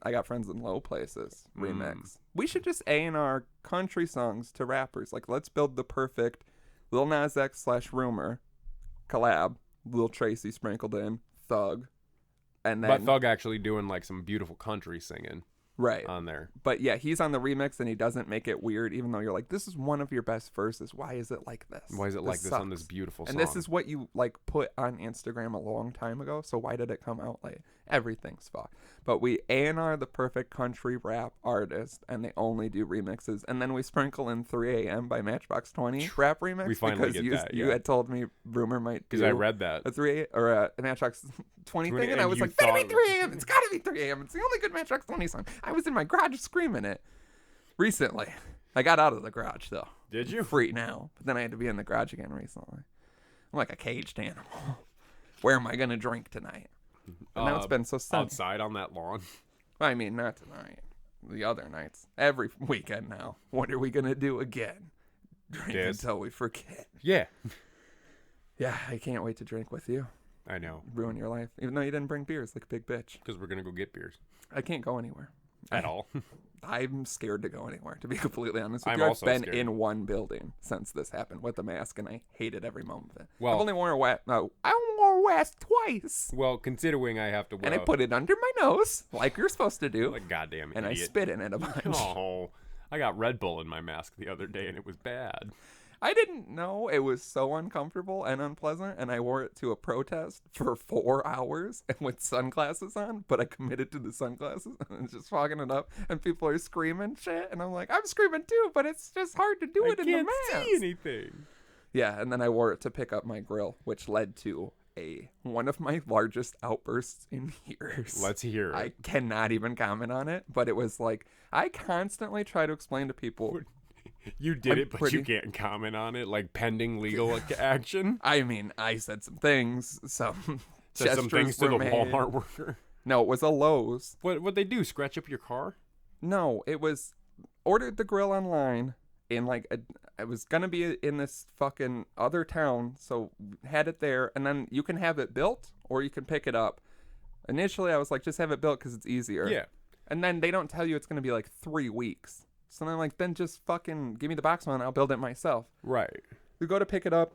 I got friends in low places remix. We should just A&R country songs to rappers. Like, let's build the perfect Lil Nas X / Rumor collab. Lil Tracy sprinkled in, Thug. And then, but Thug actually doing like some beautiful country singing. Right. On there. But yeah, he's on the remix and he doesn't make it weird, even though you're like, this is one of your best verses. Why is it like this? Why is it like this on this beautiful song? And this is what you like put on Instagram a long time ago. So why did it come out late? Everything's fucked. But we A&R the perfect country rap artist, and they only do remixes. And then we sprinkle in 3 a.m. by Matchbox 20 rap remix. We finally get that, you had told me Rumor might do. Because I read that. A Matchbox 20 thing, and I was like, it's gotta be 3 a.m. It's gotta be 3 a.m. It's the only good Matchbox 20 song. I was in my garage screaming it recently. I got out of the garage, though. Did you? Free now. But then I had to be in the garage again recently. I'm like a caged animal. Where am I going to drink tonight? And now it's been so sunny. Outside on that lawn? I mean, not tonight. The other nights. Every weekend now. What are we going to do again? Drink until we forget. Yeah. Yeah, I can't wait to drink with you. I know. Ruin your life. Even though you didn't bring beers like a big bitch. Because we're going to go get beers. I can't go anywhere. At all. I'm scared to go anymhere, to be completely honest with you. I've been in one building since this happened with the mask, and I hated every moment of it. Well, I've only worn I wore a mask twice. Well, considering I have to wear... And I put it under my nose, like you're supposed to do. Like goddamn and idiot. I spit in it a bunch. Oh, I got Red Bull in my mask the other day, and it was bad. I didn't know it was so uncomfortable and unpleasant, and I wore it to a protest for 4 hours and with sunglasses on, but I committed to the sunglasses and just fogging it up, and people are screaming shit, and I'm like, I'm screaming too, but it's just hard to do it in the mask. I can't see anything. Yeah, and then I wore it to pick up my grill, which led to one of my largest outbursts in years. Let's hear it. I cannot even comment on it, but it was like, I constantly try to explain to people... You did it, but you can't comment on it, like pending legal action. I mean, I said some things, some things to the Walmart worker. No, it was a Lowe's. What they do? Scratch up your car? No, it was ordered the grill online in it was gonna be in this fucking other town, so had it there, and then you can have it built or you can pick it up. Initially, I was like, just have it built because it's easier. Yeah. And then they don't tell you it's gonna be like 3 weeks. So then I'm like, then just fucking give me the box one. I'll build it myself. Right. We go to pick it up.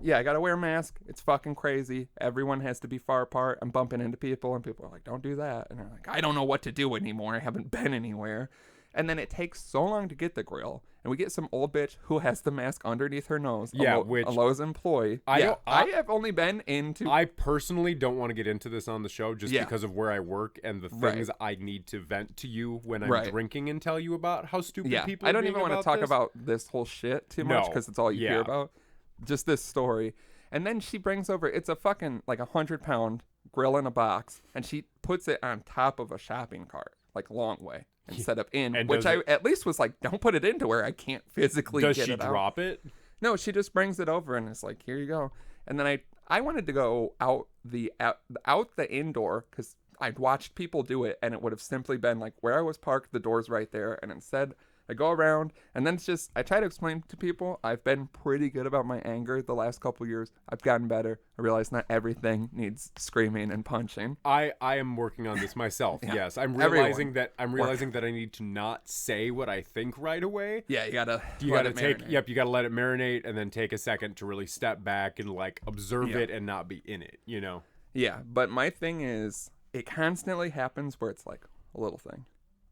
Yeah, I got to wear a mask. It's fucking crazy. Everyone has to be far apart. I'm bumping into people, and people are like, don't do that. And they're like, I don't know what to do anymore. I haven't been anywhere. And then it takes so long to get the grill. And we get some old bitch who has the mask underneath her nose. Yeah, a Lowe's employee. I have only been into... I personally don't want to get into this on the show just because of where I work and the things I need to vent to you when I'm drinking and tell you about how stupid people are. I don't even want to talk about this whole shit too much because it's all you hear about. Just this story. And then she brings over... It's a fucking 100-pound grill in a box. And she puts it on top of a shopping cart. Long way. And set up in, which I at least was like, don't put it into where I can't physically get it out. Does she drop it? No, she just brings it over and it's like, here you go. And then I wanted to go out the indoor because I'd watched people do it and it would have simply been like where I was parked, the door's right there. And instead I go around and then it's just, I try to explain to people, I've been pretty good about my anger the last couple years. I've gotten better. I realize not everything needs screaming and punching. I am working on this myself. Yes. I'm realizing that I need to not say what I think right away. Yeah, you gotta let it marinate and then take a second to really step back and observe it and not be in it, you know? Yeah, but my thing is it constantly happens where it's like a little thing.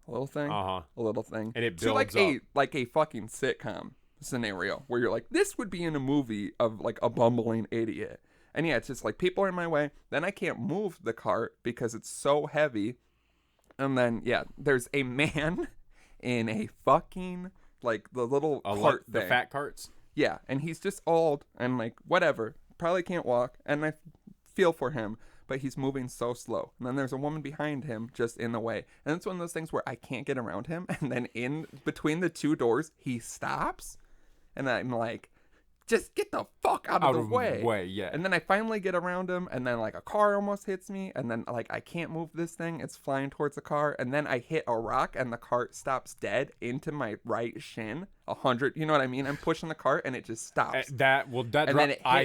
A little thing, a little thing. And it builds up. Like a fucking sitcom scenario where you're like, this would be in a movie of a bumbling idiot. And yeah, it's just people are in my way. Then I can't move the cart because it's so heavy. And then, there's a man in a fucking, the little cart thing. The fat carts? Yeah, and he's just old and whatever. Probably can't walk. And I feel for him. But he's moving so slow. And then there's a woman behind him just in the way. And it's one of those things where I can't get around him. And then in between the two doors, he stops. And I'm like, just get the fuck out of the way. Yeah. And then I finally get around him. And then a car almost hits me. And then I can't move this thing. It's flying towards the car. And then I hit a rock and the cart stops dead into my right shin. 100, you know what I mean? I'm pushing the cart and it just stops. I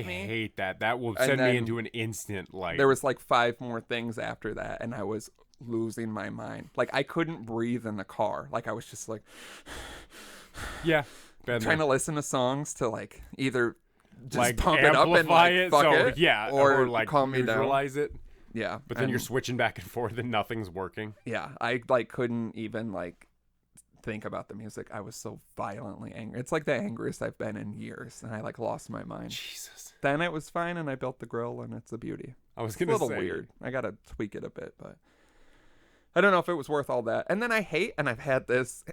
hate that. That will send me into an instant There was 5 more things after that and I was losing my mind. I couldn't breathe in the car. I was just yeah, trying to listen to songs to either just pump it up and or calm me down. Neutralize it. Yeah. But then you're switching back and forth and nothing's working. Yeah, I couldn't even think about the music, I was so violently angry. It's like the angriest I've been in years, and I like lost my mind. Jesus. Then it was fine, and I built the grill, and it's a beauty. I was gonna say, it's a little weird. I gotta tweak it a bit, but I don't know if it was worth all that. And then I hate, and I've had this,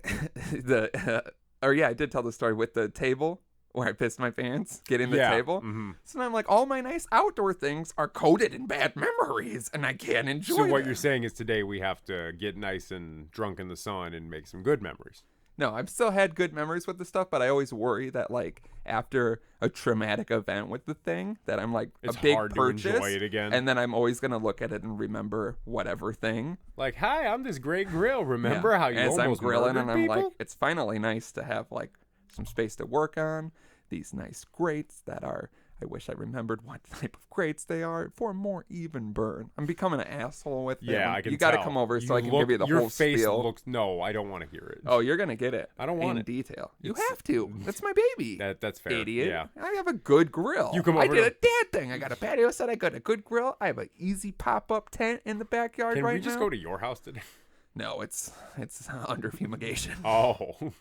I did tell the story with the table where I pissed my pants getting the table. Mm-hmm. So now I'm like, all my nice outdoor things are coated in bad memories, and I can't enjoy So what them. you're saying is today we have to get nice and drunk in the sun and make some good memories. No, I've still had good memories with the stuff, but I always worry that, like, after a traumatic event with the thing, that I'm like, it's a big hard purchase, to enjoy it again. And then I'm always going to look at it and remember whatever thing. Like, hi, I'm this great grill. Remember how you As almost I'm grilling, and I'm people? like, it's finally nice to have, like, some space to work on. These nice grates that are, I wish I remembered what type of grates they are for a more even burn. I'm becoming an asshole with them. Yeah, I can You got to tell. come over so I can give you the whole spiel. Your face looks, no, I don't want to hear it. Oh, you're going to get it. I don't want in it. detail. You have to. That's my baby. That's fair. Idiot. Yeah. I have a good grill. You come over I did a dad thing. I got a patio set. I got a good grill. I have an easy pop-up tent in the backyard right now. Can we just go to your house today? No, it's under fumigation. Oh.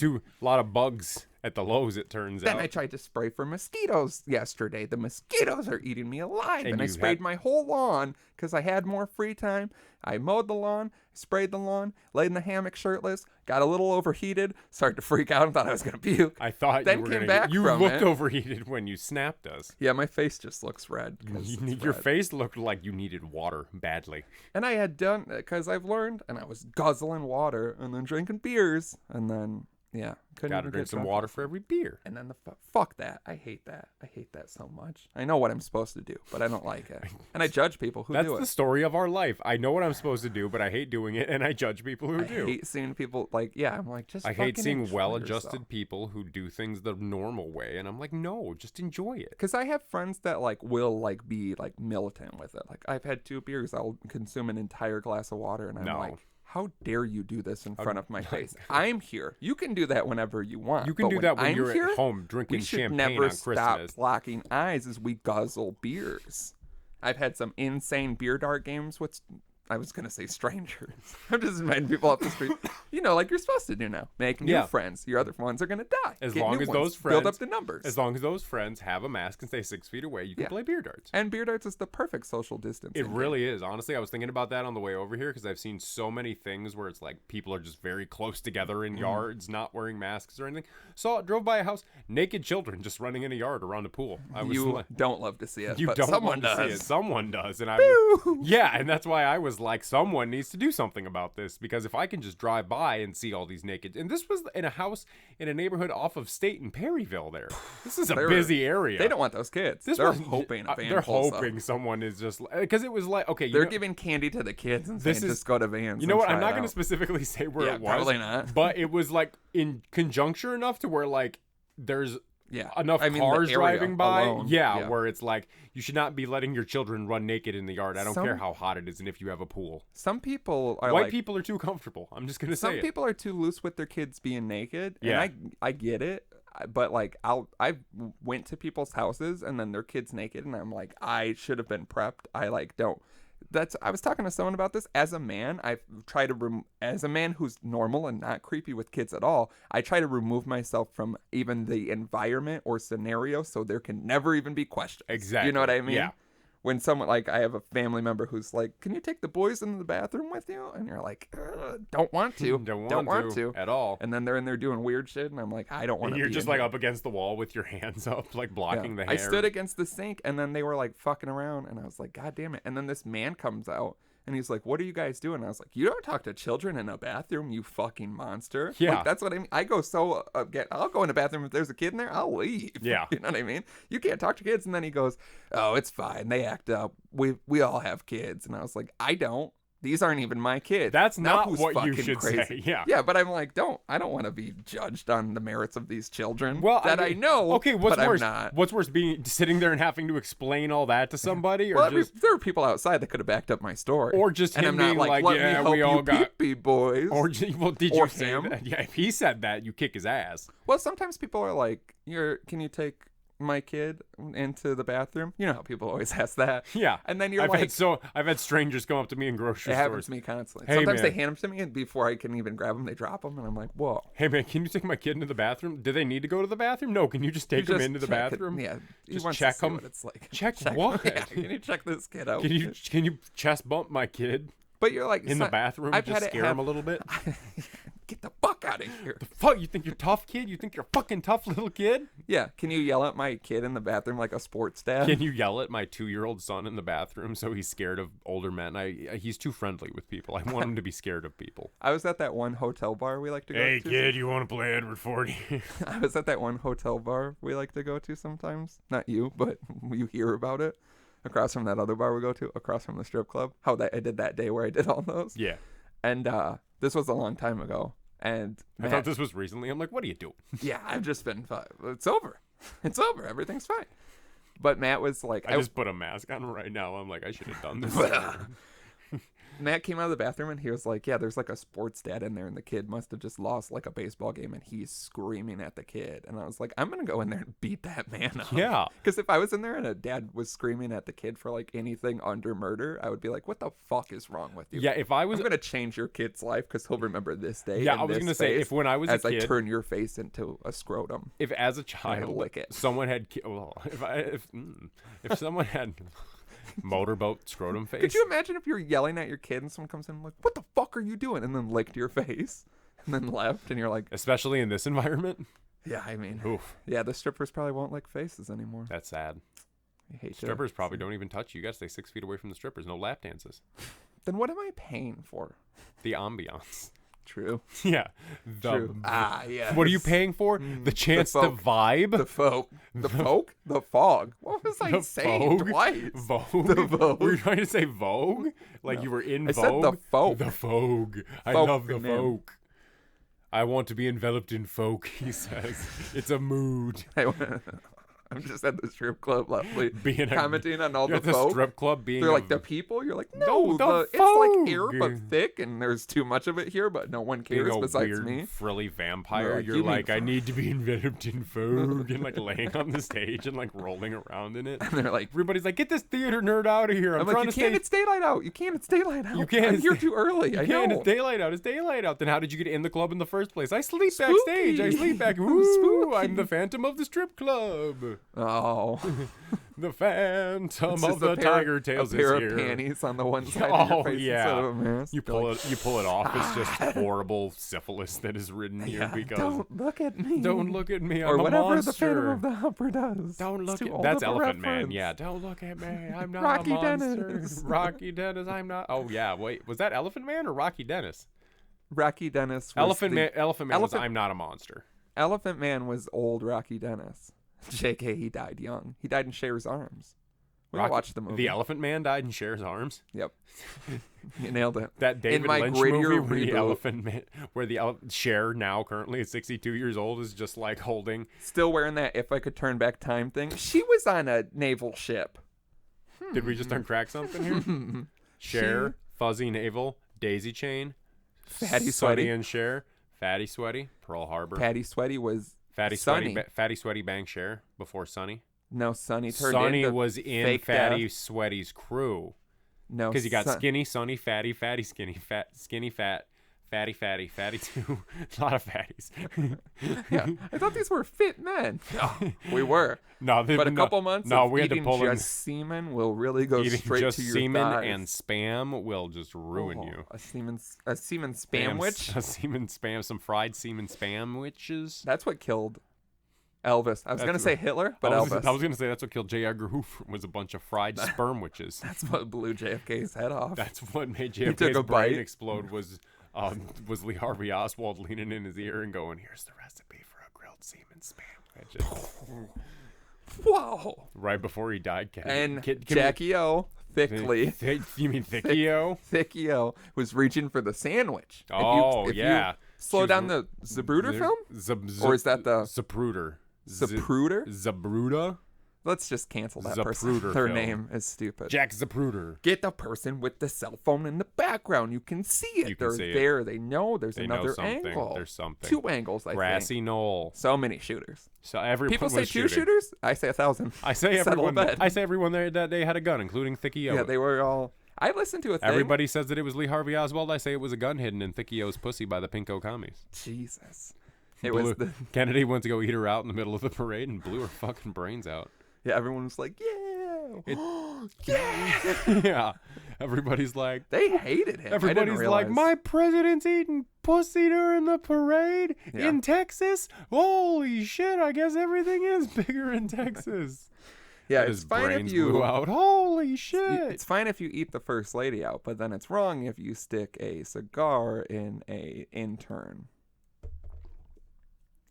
A lot of bugs at the Lowe's, it turns out. Then I tried to spray for mosquitoes yesterday. The mosquitoes are eating me alive. And I sprayed my whole lawn because I had more free time. I mowed the lawn, sprayed the lawn, laid in the hammock shirtless, got a little overheated, started to freak out and thought I was going to puke. I thought then you were came gonna back You from looked it. overheated when you snapped us. Yeah, my face just looks red. Your face looked like you needed water badly. And I had done, because I've learned, and I was guzzling water and then drinking beers and then... Yeah. Gotta drink some water for every beer. And then fuck that. I hate that. I hate that so much. I know what I'm supposed to do, but I don't like it. And I judge people who do it. That's the story of our life. I know what I'm supposed to do, but I hate doing it, and I judge people who do. I hate seeing people I'm like, just I hate seeing well-adjusted yourself. people who do things the normal way, and I'm like, no, just enjoy it. Because I have friends that like will like be like militant with it. Like I've had 2 beers, I'll consume an entire glass of water, and I'm like, how dare you do this in front of my face? I'm here. You can do that whenever you want. You can do that when I'm you're here, at home drinking champagne on never Christmas. Stop locking eyes as we guzzle beers. I've had some insane beer dart games with, I was going to say strangers. I'm just inviting people off the street. You know, like you're supposed to do now. Make new friends. Your other ones are going to die. As Get long new as ones. those friends build up the numbers. As long as those friends have a mask and stay 6 feet away, you can play beer darts. And beer darts is the perfect social distance. It really is. Honestly, I was thinking about that on the way over here because I've seen so many things where it's like people are just very close together in yards, not wearing masks or anything. Drove by a house, naked children just running in a yard around a pool. Don't love to see it. You but don't someone love to does. see it. Someone does, and and that's why I was like, someone needs to do something about this, because if I can just drive by and see all these naked, and this was in a house in a neighborhood off of State in Perryville. This is a busy area. They don't want those kids. They're hoping a van they're pulls hoping up. someone is just because it was like, okay, they're giving candy to the kids and saying just go to Vans. You know what? I'm not going to specifically say where it was. Probably not. But it was like in conjuncture enough to where like there's enough cars driving by. Alone. Where it's like you should not be letting your children run naked in the yard. I don't care how hot it is and if you have a pool. Some people are White people are too comfortable. I'm just going to say Some people are too loose with their kids being naked. Yeah. And I get it. But like I went to people's houses and then their kids naked and I'm like, I should have been prepped. I was talking to someone about this. As a man, I try to as a man who's normal and not creepy with kids at all, I try to remove myself from even the environment or scenario so there can never even be questions. Exactly. You know what I mean? Yeah. When someone, like, I have a family member who's like, can you take the boys into the bathroom with you? And you're like, don't want to. Don't want to. At all. And then they're in there doing weird shit. And I'm like, I don't want to. And you're just like up against the wall with your hands up, like blocking the hair. I stood against the sink and then they were like fucking around. And I was like, God damn it. And then this man comes out. And he's like, what are you guys doing? And I was like, you don't talk to children in a bathroom, you fucking monster. Yeah. Like, that's what I mean. I go I'll go in a bathroom. If there's a kid in there, I'll leave. Yeah. You know what I mean? You can't talk to kids. And then he goes, oh, it's fine. They act up. We all have kids. And I was like, I don't. These aren't even my kids. That's not what you should say. Yeah. Yeah, but I'm like, I don't want to be judged on the merits of these children. Well, I know. Okay, what's worse? I'm not. What's worse, sitting there and having to explain all that to somebody, or there are people outside that could have backed up my story, or just him being like, let me help we all you got pee-pee boys, or did or you say that? Yeah, if he said that, you kick his ass. Well, sometimes people are like, can you take my kid into the bathroom? You know how people always ask that. Yeah. And then I've had strangers come up to me in grocery stores. It happens to me constantly. Hey, sometimes man. they hand them to me, and before I can even grab them, they drop them, and I'm like, whoa. Hey, man, can you take my kid into the bathroom? Do they need to go to the bathroom? No, can you just take them into the bathroom? Yeah. Just check them. What it's like. Check what? Yeah, can you check this kid out? Can you chest bump my kid? But you're like in the bathroom, just scare him a little bit. Get the fuck out of here! The fuck? You think you're tough, kid? You think you're a fucking tough little kid? Yeah. Can you yell at my kid in the bathroom like a sports dad? Can you yell at my 2-year-old son in the bathroom so he's scared of older men? He's too friendly with people. I want him to be scared of people. I was at that one hotel bar we like to go to. Hey, kid, you want to play Edward 40? I was at that one hotel bar we like to go to sometimes. Not you, but you hear about it. Across from that other bar we go to, across from the strip club. I did that day where I did all those. Yeah. And this was a long time ago. And I thought this was recently. I'm like, what are you doing? Yeah, I've just been fine. It's over. It's over. Everything's fine. But Matt was like... I just put a mask on right now. I'm like, I should have done this. Matt came out of the bathroom and he was like, yeah, there's like a sports dad in there and the kid must have just lost like a baseball game and he's screaming at the kid. And I was like, I'm going to go in there and beat that man up. Yeah. Because if I was in there and a dad was screaming at the kid for like anything under murder, I would be like, what the fuck is wrong with you? Yeah, if I was... I'm going to change your kid's life because he'll remember this day. Yeah, I was going to say, if when I was a kid... As I turn your face into a scrotum. If as a child, lick it. Someone had... Well, if someone had... motorboat scrotum face. Could you imagine if you're yelling at your kid and someone comes in like, what the fuck are you doing? And then licked your face and then left and you're like... Especially in this environment? Yeah, I mean... Oof. Yeah, the strippers probably won't lick faces anymore. That's sad. I hate strippers probably don't even touch you. You gotta stay 6 feet away from the strippers. No lap dances. Then what am I paying for? The ambiance. True. Yeah. True. Yeah. What are you paying for? The chance to vibe? The folk. The folk? The fog. What was I saying twice? Vogue? The Vogue. Were you trying to say Vogue? Like you were in Vogue? I said the folk. The Vogue. I love the folk. I want to be enveloped in folk, he says. It's a mood. I'm just at the strip club, lovely, commenting on all the folk. The strip club being... They're like, the people? You're like, no, it's like air but thick, and there's too much of it here, but no one cares being a besides weird, me. Frilly vampire. You're like, I need to be enveloped in folk, and like laying on the stage and like rolling around in it. And they're like, everybody's like, get this theater nerd out of here. I'm like, you can't, it's daylight out. You can't, it's daylight out. You can't. I'm here too early. I know. It's daylight out. It's daylight out. Then how did you get in the club in the first place? I sleep backstage. I sleep back. Ooh, I'm the Phantom of the strip club. Oh. The Phantom of the Tiger Tails is here. A pair of panties on the one side of your face instead of a mask. You pull it off. It's just horrible syphilis that is ridden here because... Don't look at me. Don't look at me. I'm or a whatever monster. the Phantom of the Opera does. Don't look at... That's Elephant Man. Yeah. Don't look at me. I'm not Rocky a monster. Dennis. Rocky Dennis. I'm not... Oh, yeah. Wait. Was that Elephant Man or Rocky Dennis? Rocky Dennis was Elephant Man was I'm not a monster. Elephant Man was old Rocky Dennis. JK, he died young. He died in Cher's arms. We watched the movie. The Elephant Man died in Cher's arms? Yep. You nailed it. That David Lynch movie where the Elephant Man, where the Cher now currently at 62 years old is just like holding. Still wearing that if I could turn back time thing. She was on a naval ship. Did we just uncrack something here? Cher, Fuzzy Naval, Daisy Chain, Fatty Sweaty Sweaty and Cher, Fatty Sweaty, Pearl Harbor. Patty Sweaty was Fatty Sonny. Sweaty bang Cher before Sonny. No, Sonny turned Sonny into was in fake Fatty death. Sweaty's crew. No, because you got skinny, Sonny, fatty, fatty, skinny, fat, skinny, fat, fatty, fatty, fatty too. A lot of fatties. Yeah, I thought these were fit men. No, we were. But a couple months of we had to pull just semen will really go straight just to your semen thighs. And spam will just ruin you. A semen spam-wich? A semen spam, some fried semen spam-wiches. That's what killed Elvis. I was going to say Hitler, but Elvis. I was going to say that's what killed J. Edgar Hoover was a bunch of fried sperm witches. That's what blew JFK's head off. That's what made JFK's brain explode was Lee Harvey Oswald leaning in his ear and going, here's the recipe for a grilled semen spam wedge. Whoa. Right before he died. Jackie O, thickly. You mean Thickio? Thickio was reaching for the sandwich. If you slow down the Zabruder film? Or is that the... Zapruder. Zapruder? Zabruda? Let's just cancel that person. Their name is stupid. Jack Zapruder. Get the person with the cell phone in the background. You can see it. They're there. They know there's another angle. There's something. 2 angles, I think. Grassy knoll. So many shooters. So everyone People say 2 shooters. I say 1,000. I say everyone there that day had a gun, including Thicky O. Yeah, they were all... I listened to a thing. Everybody says that it was Lee Harvey Oswald. I say it was a gun hidden in Thicky O's pussy by the Pinko commies. Jesus. Kennedy went to go eat her out in the middle of the parade and blew her fucking brains out. Yeah, everyone was like, yeah. Yeah. Yeah. Everybody's like... They hated him. Everybody's like, my president's eating pussy during the parade in Texas? Holy shit, I guess everything is bigger in Texas. Yeah, it's fine if you... blew out. Holy shit. It's fine if you eat the first lady out, but then it's wrong if you stick a cigar in a intern.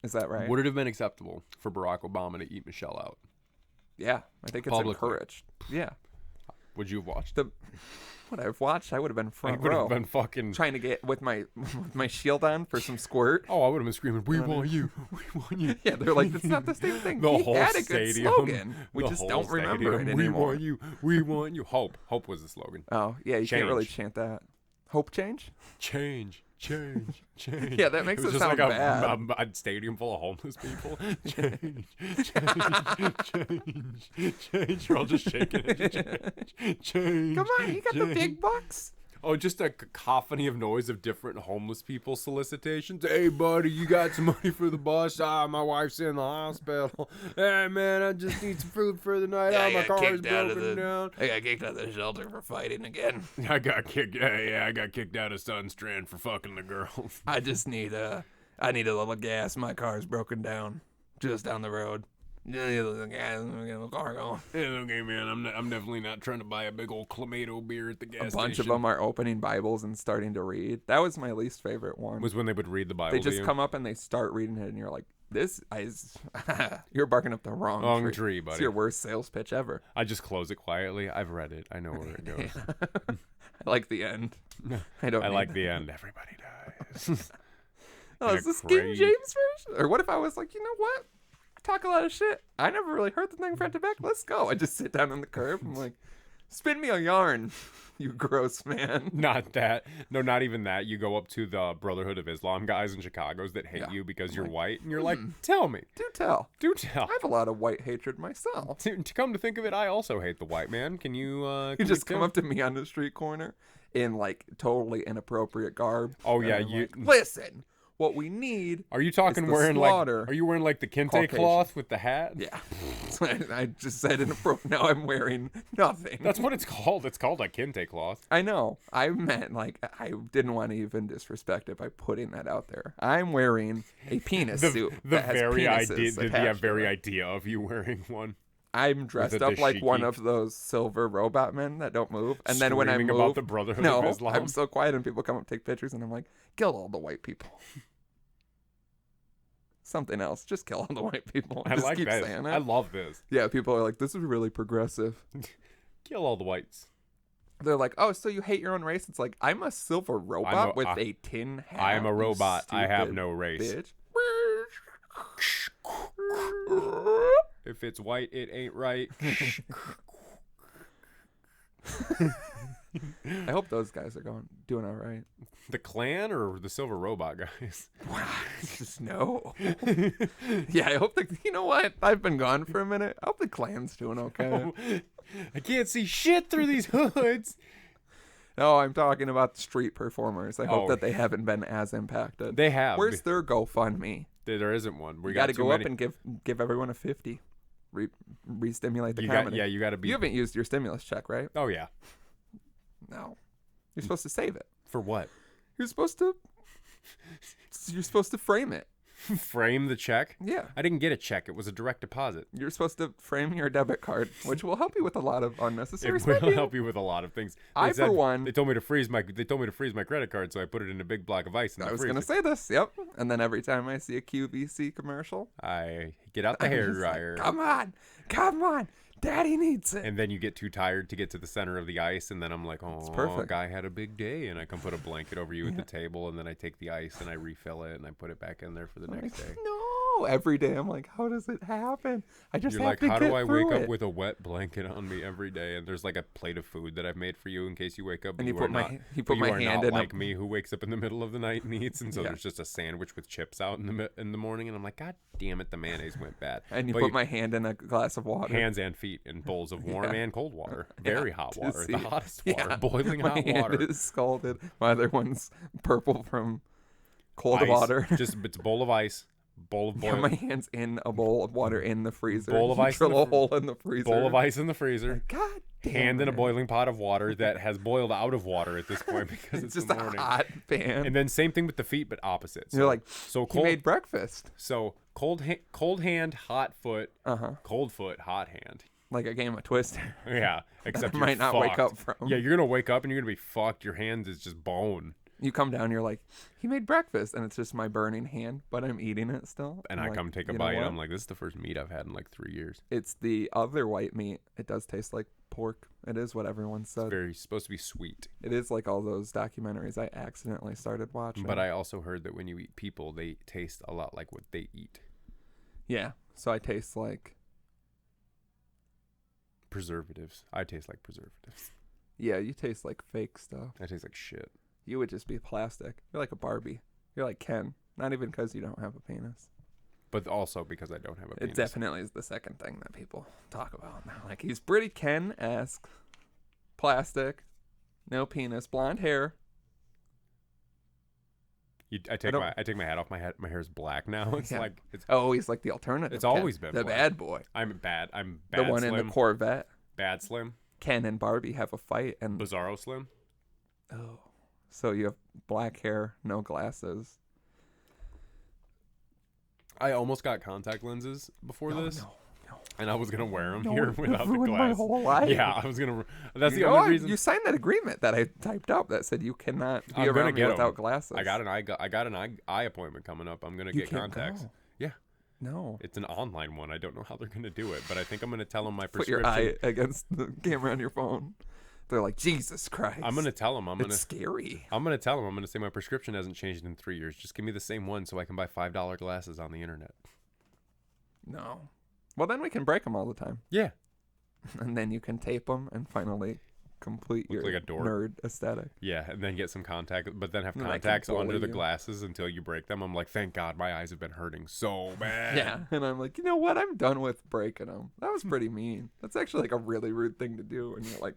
Is that right? Would it have been acceptable for Barack Obama to eat Michelle out? Yeah, I think it's encouraged. Yeah. Would you have watched what I've watched? I would have been front row. I would have been fucking trying to get with my shield on for some squirt. Oh, I would have been screaming, "We want you, we want you!" Yeah, they're like, "It's not the same thing." The he whole had a good stadium. slogan. We just don't remember it anymore. We want you, we want you. Hope was the slogan. Oh yeah, you can't really chant that. Hope change. Change. Yeah, that makes it sound like bad. A stadium full of homeless people. Change. You're all just shaking it. Change. Come on, you got the big bucks. Oh, just a cacophony of noise of different homeless people solicitations. Hey, buddy, you got some money for the bus? My wife's in the hospital. Hey, man, I just need some food for the night. My car is broken down. I got kicked out of the shelter for fighting again. I got kicked out of Sunstrand for fucking the girls. I just need a little gas. My car's broken down just down the road. Okay, man, I'm definitely not trying to buy a big old Clamato beer at the gas station. A bunch of them are opening Bibles and starting to read. That was my least favorite one. Was when they would read the Bible. They just come up and they start reading it, and you're like, you're barking up the wrong tree, buddy. It's your worst sales pitch ever. I just close it quietly. I've read it. I know where it goes. I like the end. I like the end. Everybody dies. Oh, is this King James version? Or what if I was like, you know what? Talk a lot of shit. I never really heard the thing front to back. Let's go. I just sit down on the curb. I'm like, spin me a yarn, you gross man. Not that. No, not even that. You go up to the Brotherhood of Islam guys in Chicago that hate you because you're white. And you're like, tell me. Do tell. I have a lot of white hatred myself. To come to think of it, I also hate the white man. Can you... you just come up to me on the street corner in like totally inappropriate garb. Oh, yeah. Like, listen. What we need. Are you talking wearing Are you wearing like the kente cloth with the hat? Yeah. I just said inappropriate. Now I'm wearing nothing. That's what it's called. It's called a kente cloth. I know. I meant like I didn't want to even disrespect it by putting that out there. I'm wearing a penis suit. The very idea of you wearing one. I'm dressed up like one of those silver robot men that don't move. And then when I move, about the Brotherhood of Islam. I'm so quiet and people come up take pictures and I'm like, kill all the white people. Something else. Just kill all the white people. I like that. I love this. Yeah, people are like, this is really progressive. Kill all the whites. They're like, oh, so you hate your own race? It's like, I'm a silver robot with a tin hat. I am a robot. I have no race. Bitch. If it's white, it ain't right. I hope those guys are doing all right. The Klan or the Silver Robot guys? Just no. Yeah, I hope you know what? I've been gone for a minute. I hope the Klan's doing okay. I can't see shit through these hoods. No, I'm talking about the street performers. I hope that they haven't been as impacted. They have. Where's their GoFundMe? There isn't one. We got to go up and give everyone a 50. Re-stimulate the comedy. You got to be. You haven't used your stimulus check, right? Oh yeah. No, you're supposed to save it. For what? You're supposed to frame it. Frame the check? Yeah. I didn't get a check. It was a direct deposit. You're supposed to frame your debit card, which will help you with a lot of unnecessary spending. It will help you with a lot of things. They told me to freeze my credit card, so I put it in a big block of ice. I was going to say this. Yep. And then every time I see a QVC commercial, I get out the hairdryer. Like, come on. Daddy needs it. And then you get too tired to get to the center of the ice, and then I'm like, oh, guy had a big day, and I come put a blanket over you at the table, and then I take the ice and I refill it and I put it back in there for the next day. No. know. Every day I'm like, how does it happen? I just have to get through it. You're like, how do I wake up with a wet blanket on me every day? And there's like a plate of food that I've made for you in case you wake up. And you put my hand not in like me who wakes up in the middle of the night and eats. And so there's just a sandwich with chips out in the morning. And I'm like, God damn it, the mayonnaise went bad. And you put my hand in a glass of water. Hands and feet in bowls of warm and cold water. Very hot water. The hottest water. Boiling hot water. My hand is scalded. My other one's purple from cold water. Just it's a bowl of ice. Bowl of boiling. My hand's in a bowl of water in the freezer. Bowl of ice. Drill a hole in the freezer. Bowl of ice in the freezer. God damn. Hand in a boiling pot of water that has boiled out of water at this point because it's just the morning. A hot pan. And then same thing with the feet, but opposite. So, you're like, so cold. He made breakfast. So cold hand, hot foot. Cold foot, hot hand. Like a game of Twister. Yeah, except you might not wake up from. Yeah, you're gonna wake up and you're gonna be fucked. Your hand is just bone. You come down, you're like, he made breakfast, and it's just my burning hand, but I'm eating it still. And I come take a bite, and I'm like, this is the first meat I've had in like 3 years. It's the other white meat. It does taste like pork. It is what everyone said. It's supposed to be sweet. It is like all those documentaries I accidentally started watching. But I also heard that when you eat people, they taste a lot like what they eat. Yeah, so I taste like preservatives. I taste like preservatives. Yeah, you taste like fake stuff. I taste like shit. You would just be plastic. You're like a Barbie. You're like Ken. Not even because you don't have a penis. But also because I don't have a penis. It definitely is the second thing that people talk about now. Like, he's pretty Ken-esque. Plastic. No penis. Blonde hair. I take my hat off. My hair's black now. It's like he's like the alternative. It's always been the bad boy. I'm bad. The one Slim. in the Corvette. Bad Slim. Ken and Barbie have a fight, and Bizarro Slim. Oh, so you have black hair, no glasses. I almost got contact lenses before this. No. And I was gonna wear them here without the glasses. My whole life. Yeah, I was gonna. That's the only reason. You signed that agreement that I typed up that said you cannot be around me without glasses. I got an eye appointment coming up. I'm gonna get contacts. Go. Yeah. No. It's an online one. I don't know how they're gonna do it, but I think I'm gonna tell them my prescription. Put your eye against the camera on your phone. They're like, Jesus Christ. I'm gonna tell them. It's scary. I'm gonna tell them. I'm gonna say my prescription hasn't changed in 3 years. Just give me the same one so I can buy $5 glasses on the internet. No. Well, then we can break them all the time. Yeah. And then you can tape them and finally complete your like a dork. Nerd aesthetic. Yeah, and then get some contact, but then have contacts under the glasses until you break them. I'm like, thank God my eyes have been hurting so bad. Yeah, and I'm like, you know what? I'm done with breaking them. That was pretty mean. That's actually like a really rude thing to do. And you're like,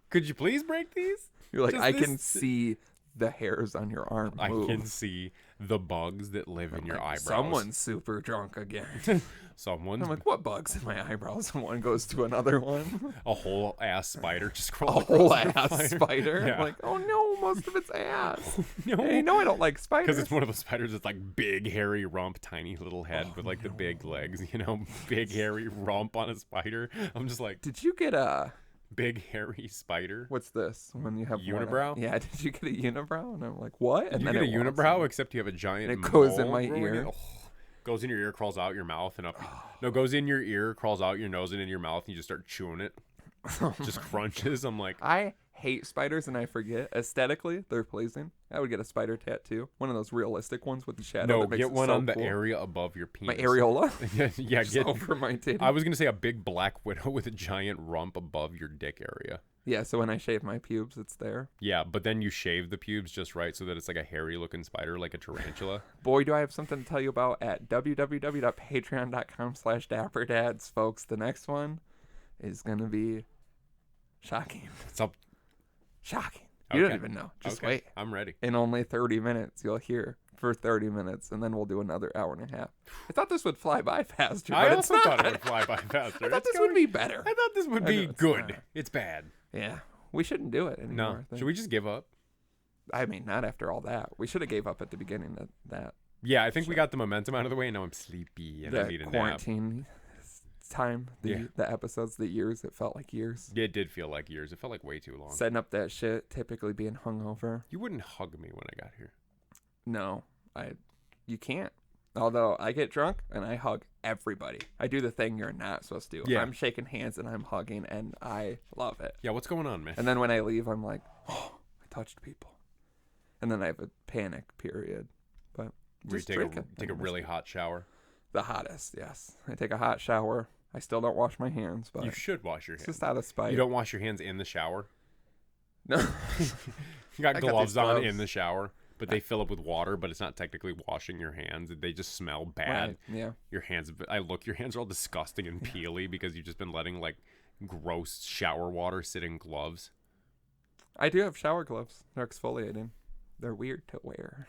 could you please break these? You're like, I can see the hairs on your arm move. I can see the bugs that live in your eyebrows. Someone's super drunk again. I'm like, what bugs in my eyebrows? And one goes to another one. A whole ass spider just crawls. A whole ass spider. Yeah. I'm like, oh no, most of it's ass. No, hey, I don't like spiders. Because it's one of those spiders that's like big, hairy rump, tiny little head with like the big legs. You know, big hairy rump on a spider. I'm just like, did you get a big hairy spider? What's this? When you have unibrow? Yeah. Did you get a unibrow? And I'm like, what? And you get a unibrow, except you have a giant. And it goes in my ear. Goes in your ear, crawls out your mouth, and up. No, goes in your ear, crawls out your nose and in your mouth, and you just start chewing it. Just crunches. I'm like, I hate spiders, and I forget. Aesthetically, they're pleasing. I would get a spider tattoo, one of those realistic ones with the shadow. No, get one on the area above your penis. My areola. yeah, get over my titty. I was gonna say a big black widow with a giant rump above your dick area. Yeah, so when I shave my pubes, it's there. Yeah, but then you shave the pubes just right so that it's like a hairy-looking spider, like a tarantula. Boy, do I have something to tell you about at www.patreon.com/dapperdads, folks. The next one is going to be shocking. Shocking. You don't even know. Just wait. I'm ready. In only 30 minutes, you'll hear for 30 minutes, and then we'll do another hour and a half. I thought this would fly by faster. I also thought it would fly by faster. I thought this would be better. I thought this would be good. It's bad. Yeah. We shouldn't do it anymore. No. Should we just give up? I mean, not after all that. We should have gave up at the beginning of that. Yeah, I think we got the momentum out of the way, and now I'm sleepy, and I need a nap. Quarantine time, the episodes, the years, it felt like years. It did feel like years. It felt like way too long. Setting up that shit, typically being hungover. You wouldn't hug me when I got here. No, you can't. Although I get drunk and I hug everybody. I do the thing you're not supposed to do. Yeah. I'm shaking hands and I'm hugging, and I love it. Yeah, what's going on, man? And then when I leave, I'm like, oh, I touched people. And then I have a panic period. But you take a really hot shower. The hottest, yes. I take a hot shower. I still don't wash my hands, but you should wash your hands. Just out of spite. You don't wash your hands in the shower? No. You got gloves on in the shower, but they fill up with water, but it's not technically washing your hands. They just smell bad. Right, yeah. Your hands, your hands are all disgusting and peely because you've just been letting like gross shower water sit in gloves. I do have shower gloves. They're exfoliating. They're weird to wear.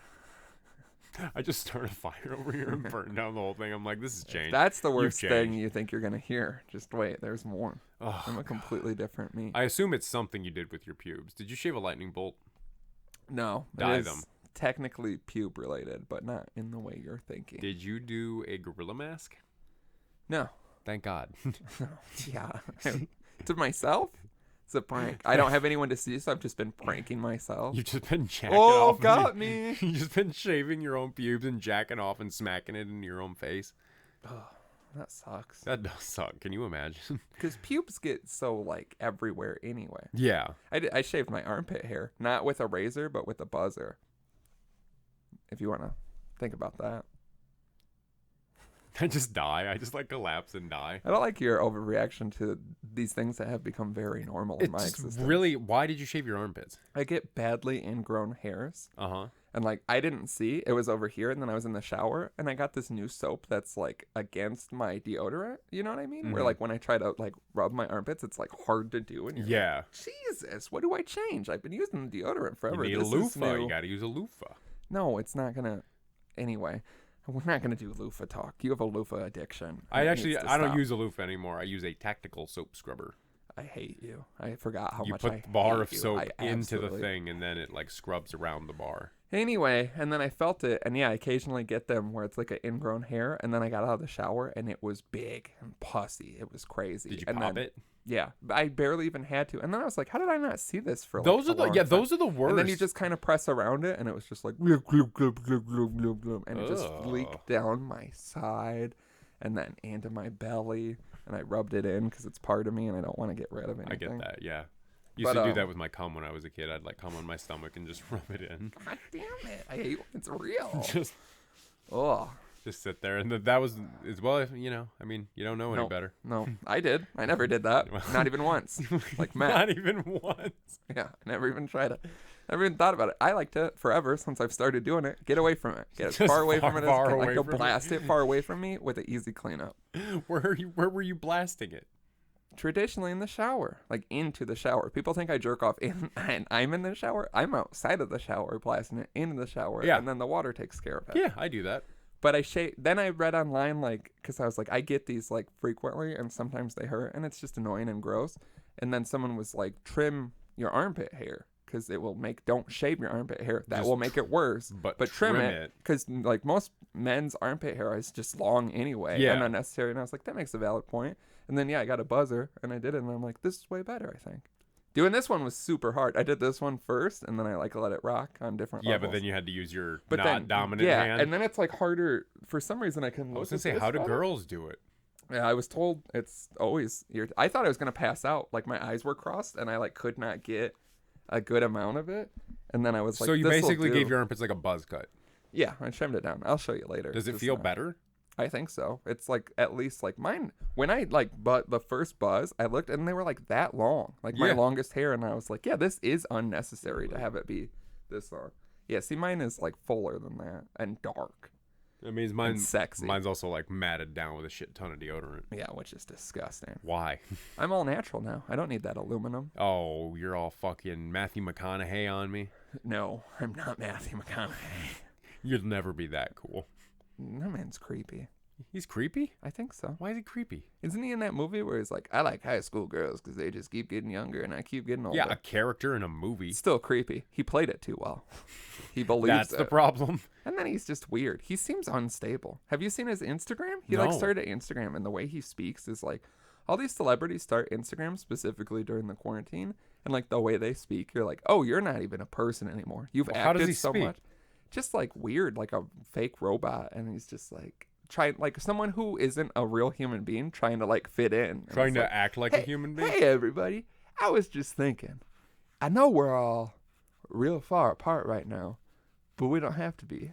I just started a fire over here and burned down the whole thing. I'm like, this has changed. That's the worst thing you think you're going to hear. Just wait, there's more. Oh, I'm a completely different me. I assume it's something you did with your pubes. Did you shave a lightning bolt? No. Dye them. Technically pube related, but not in the way you're thinking. Did you do a gorilla mask? No. Thank God. Yeah. To myself? It's a prank. I don't have anyone to see, so I've just been pranking myself. You've just been jacking off. Oh, got me. You've just been shaving your own pubes and jacking off and smacking it in your own face. Oh, that sucks. That does suck. Can you imagine? Because pubes get so, like, everywhere anyway. Yeah. I shaved my armpit hair. Not with a razor, but with a buzzer. If you want to think about that. I just die. I just like collapse and die. I don't like your overreaction to these things that have become very normal in my existence. Really, why did you shave your armpits? I get badly ingrown hairs. Uh-huh. And like I didn't see it was over here, and then I was in the shower and I got this new soap that's like against my deodorant. You know what I mean? Mm-hmm. Where like when I try to like rub my armpits, it's like hard to do. And you're like, Jesus, what do I change? I've been using the deodorant forever. You need a loofah. You got to use a loofah. No, it's not gonna. Anyway. We're not going to do loofah talk. You have a loofah addiction. I don't use a loofah anymore. I use a tactical soap scrubber. I hate you. I forgot how much I hate you. You put the bar of soap into the thing, and then it like scrubs around the bar. Anyway, and then I felt it, and yeah, I occasionally get them where it's like an ingrown hair, and then I got out of the shower, and it was big and pussy. It was crazy. Did you pop it? Yeah, I barely even had to. And then I was like, how did I not see this for like those are the worst. And then you just kind of press around it, and it was just like glub, glub, glub, glub, glub, glub, glub, and it just leaked down my side and then into my belly, and I rubbed it in because it's part of me and I don't want to get rid of anything. I get that, yeah. Used to do that with my cum when I was a kid. I'd like cum on my stomach and just rub it in. God damn it. I hate when it's real. Just sit there, and that was as well. You know, I mean, you don't know any better. No, I did. I never did that. Not even once. Like Matt. Not even once. Yeah, I never even tried it. Never even thought about it. I liked it forever since I've started doing it. Get away from it. Get as far away from it as I can. Like, go blast it far away from me with an easy cleanup. Where were you blasting it? Traditionally in the shower, like into the shower. People think I jerk off and I'm in the shower. I'm outside of the shower blasting it into the shower, and then the water takes care of it. Yeah, I do that. But then I read online, like, because I was like, I get these like frequently, and sometimes they hurt, and it's just annoying and gross. And then someone was like, trim your armpit hair, because it will don't shave your armpit hair. That will make it worse. But trim it, because like most men's armpit hair is just long anyway and unnecessary. And I was like, that makes a valid point. And then I got a buzzer, and I did it, and I'm like, this is way better, I think. Doing this one was super hard. I did this one first, and then I like let it rock on different levels. Yeah, but then you had to use your dominant hand. Yeah, and then it's like harder. For some reason, I couldn't. I was gonna say, how do girls do it? Yeah, I was told it's always. I thought I was gonna pass out. Like my eyes were crossed, and I like could not get a good amount of it. And then I was like, so you basically gave your armpits like a buzz cut. Yeah, I trimmed it down. I'll show you later. Does it feel better? I think so. It's like at least like mine. When I the first buzz, I looked and they were like that long, like my longest hair, and I was like, yeah, this is unnecessary to have it be this long. Yeah, see, mine is like fuller than that and dark. It means mine's sexy. Mine's also like matted down with a shit ton of deodorant. Yeah, which is disgusting. Why? I'm all natural now. I don't need that aluminum. Oh, you're all fucking Matthew McConaughey on me? No, I'm not Matthew McConaughey. You'll never be that cool. That man's creepy. He's creepy? I think so. Why is he creepy? Isn't he in that movie where he's like, I like high school girls because they just keep getting younger and I keep getting older? Yeah, a character in a movie. Still creepy. He played it too well. He believes That's the problem. And then he's just weird. He seems unstable. Have you seen his Instagram? He No. started Instagram, and the way he speaks is like, all these celebrities start Instagram specifically during the quarantine, and like the way they speak, you're like, oh, you're not even a person anymore. You've acted how does he so speak? much. Just like weird, like a fake robot, and he's just like trying, like someone who isn't a real human being trying to like fit in. Trying to act like a human being? Hey, everybody. I was just thinking, I know we're all real far apart right now, but we don't have to be.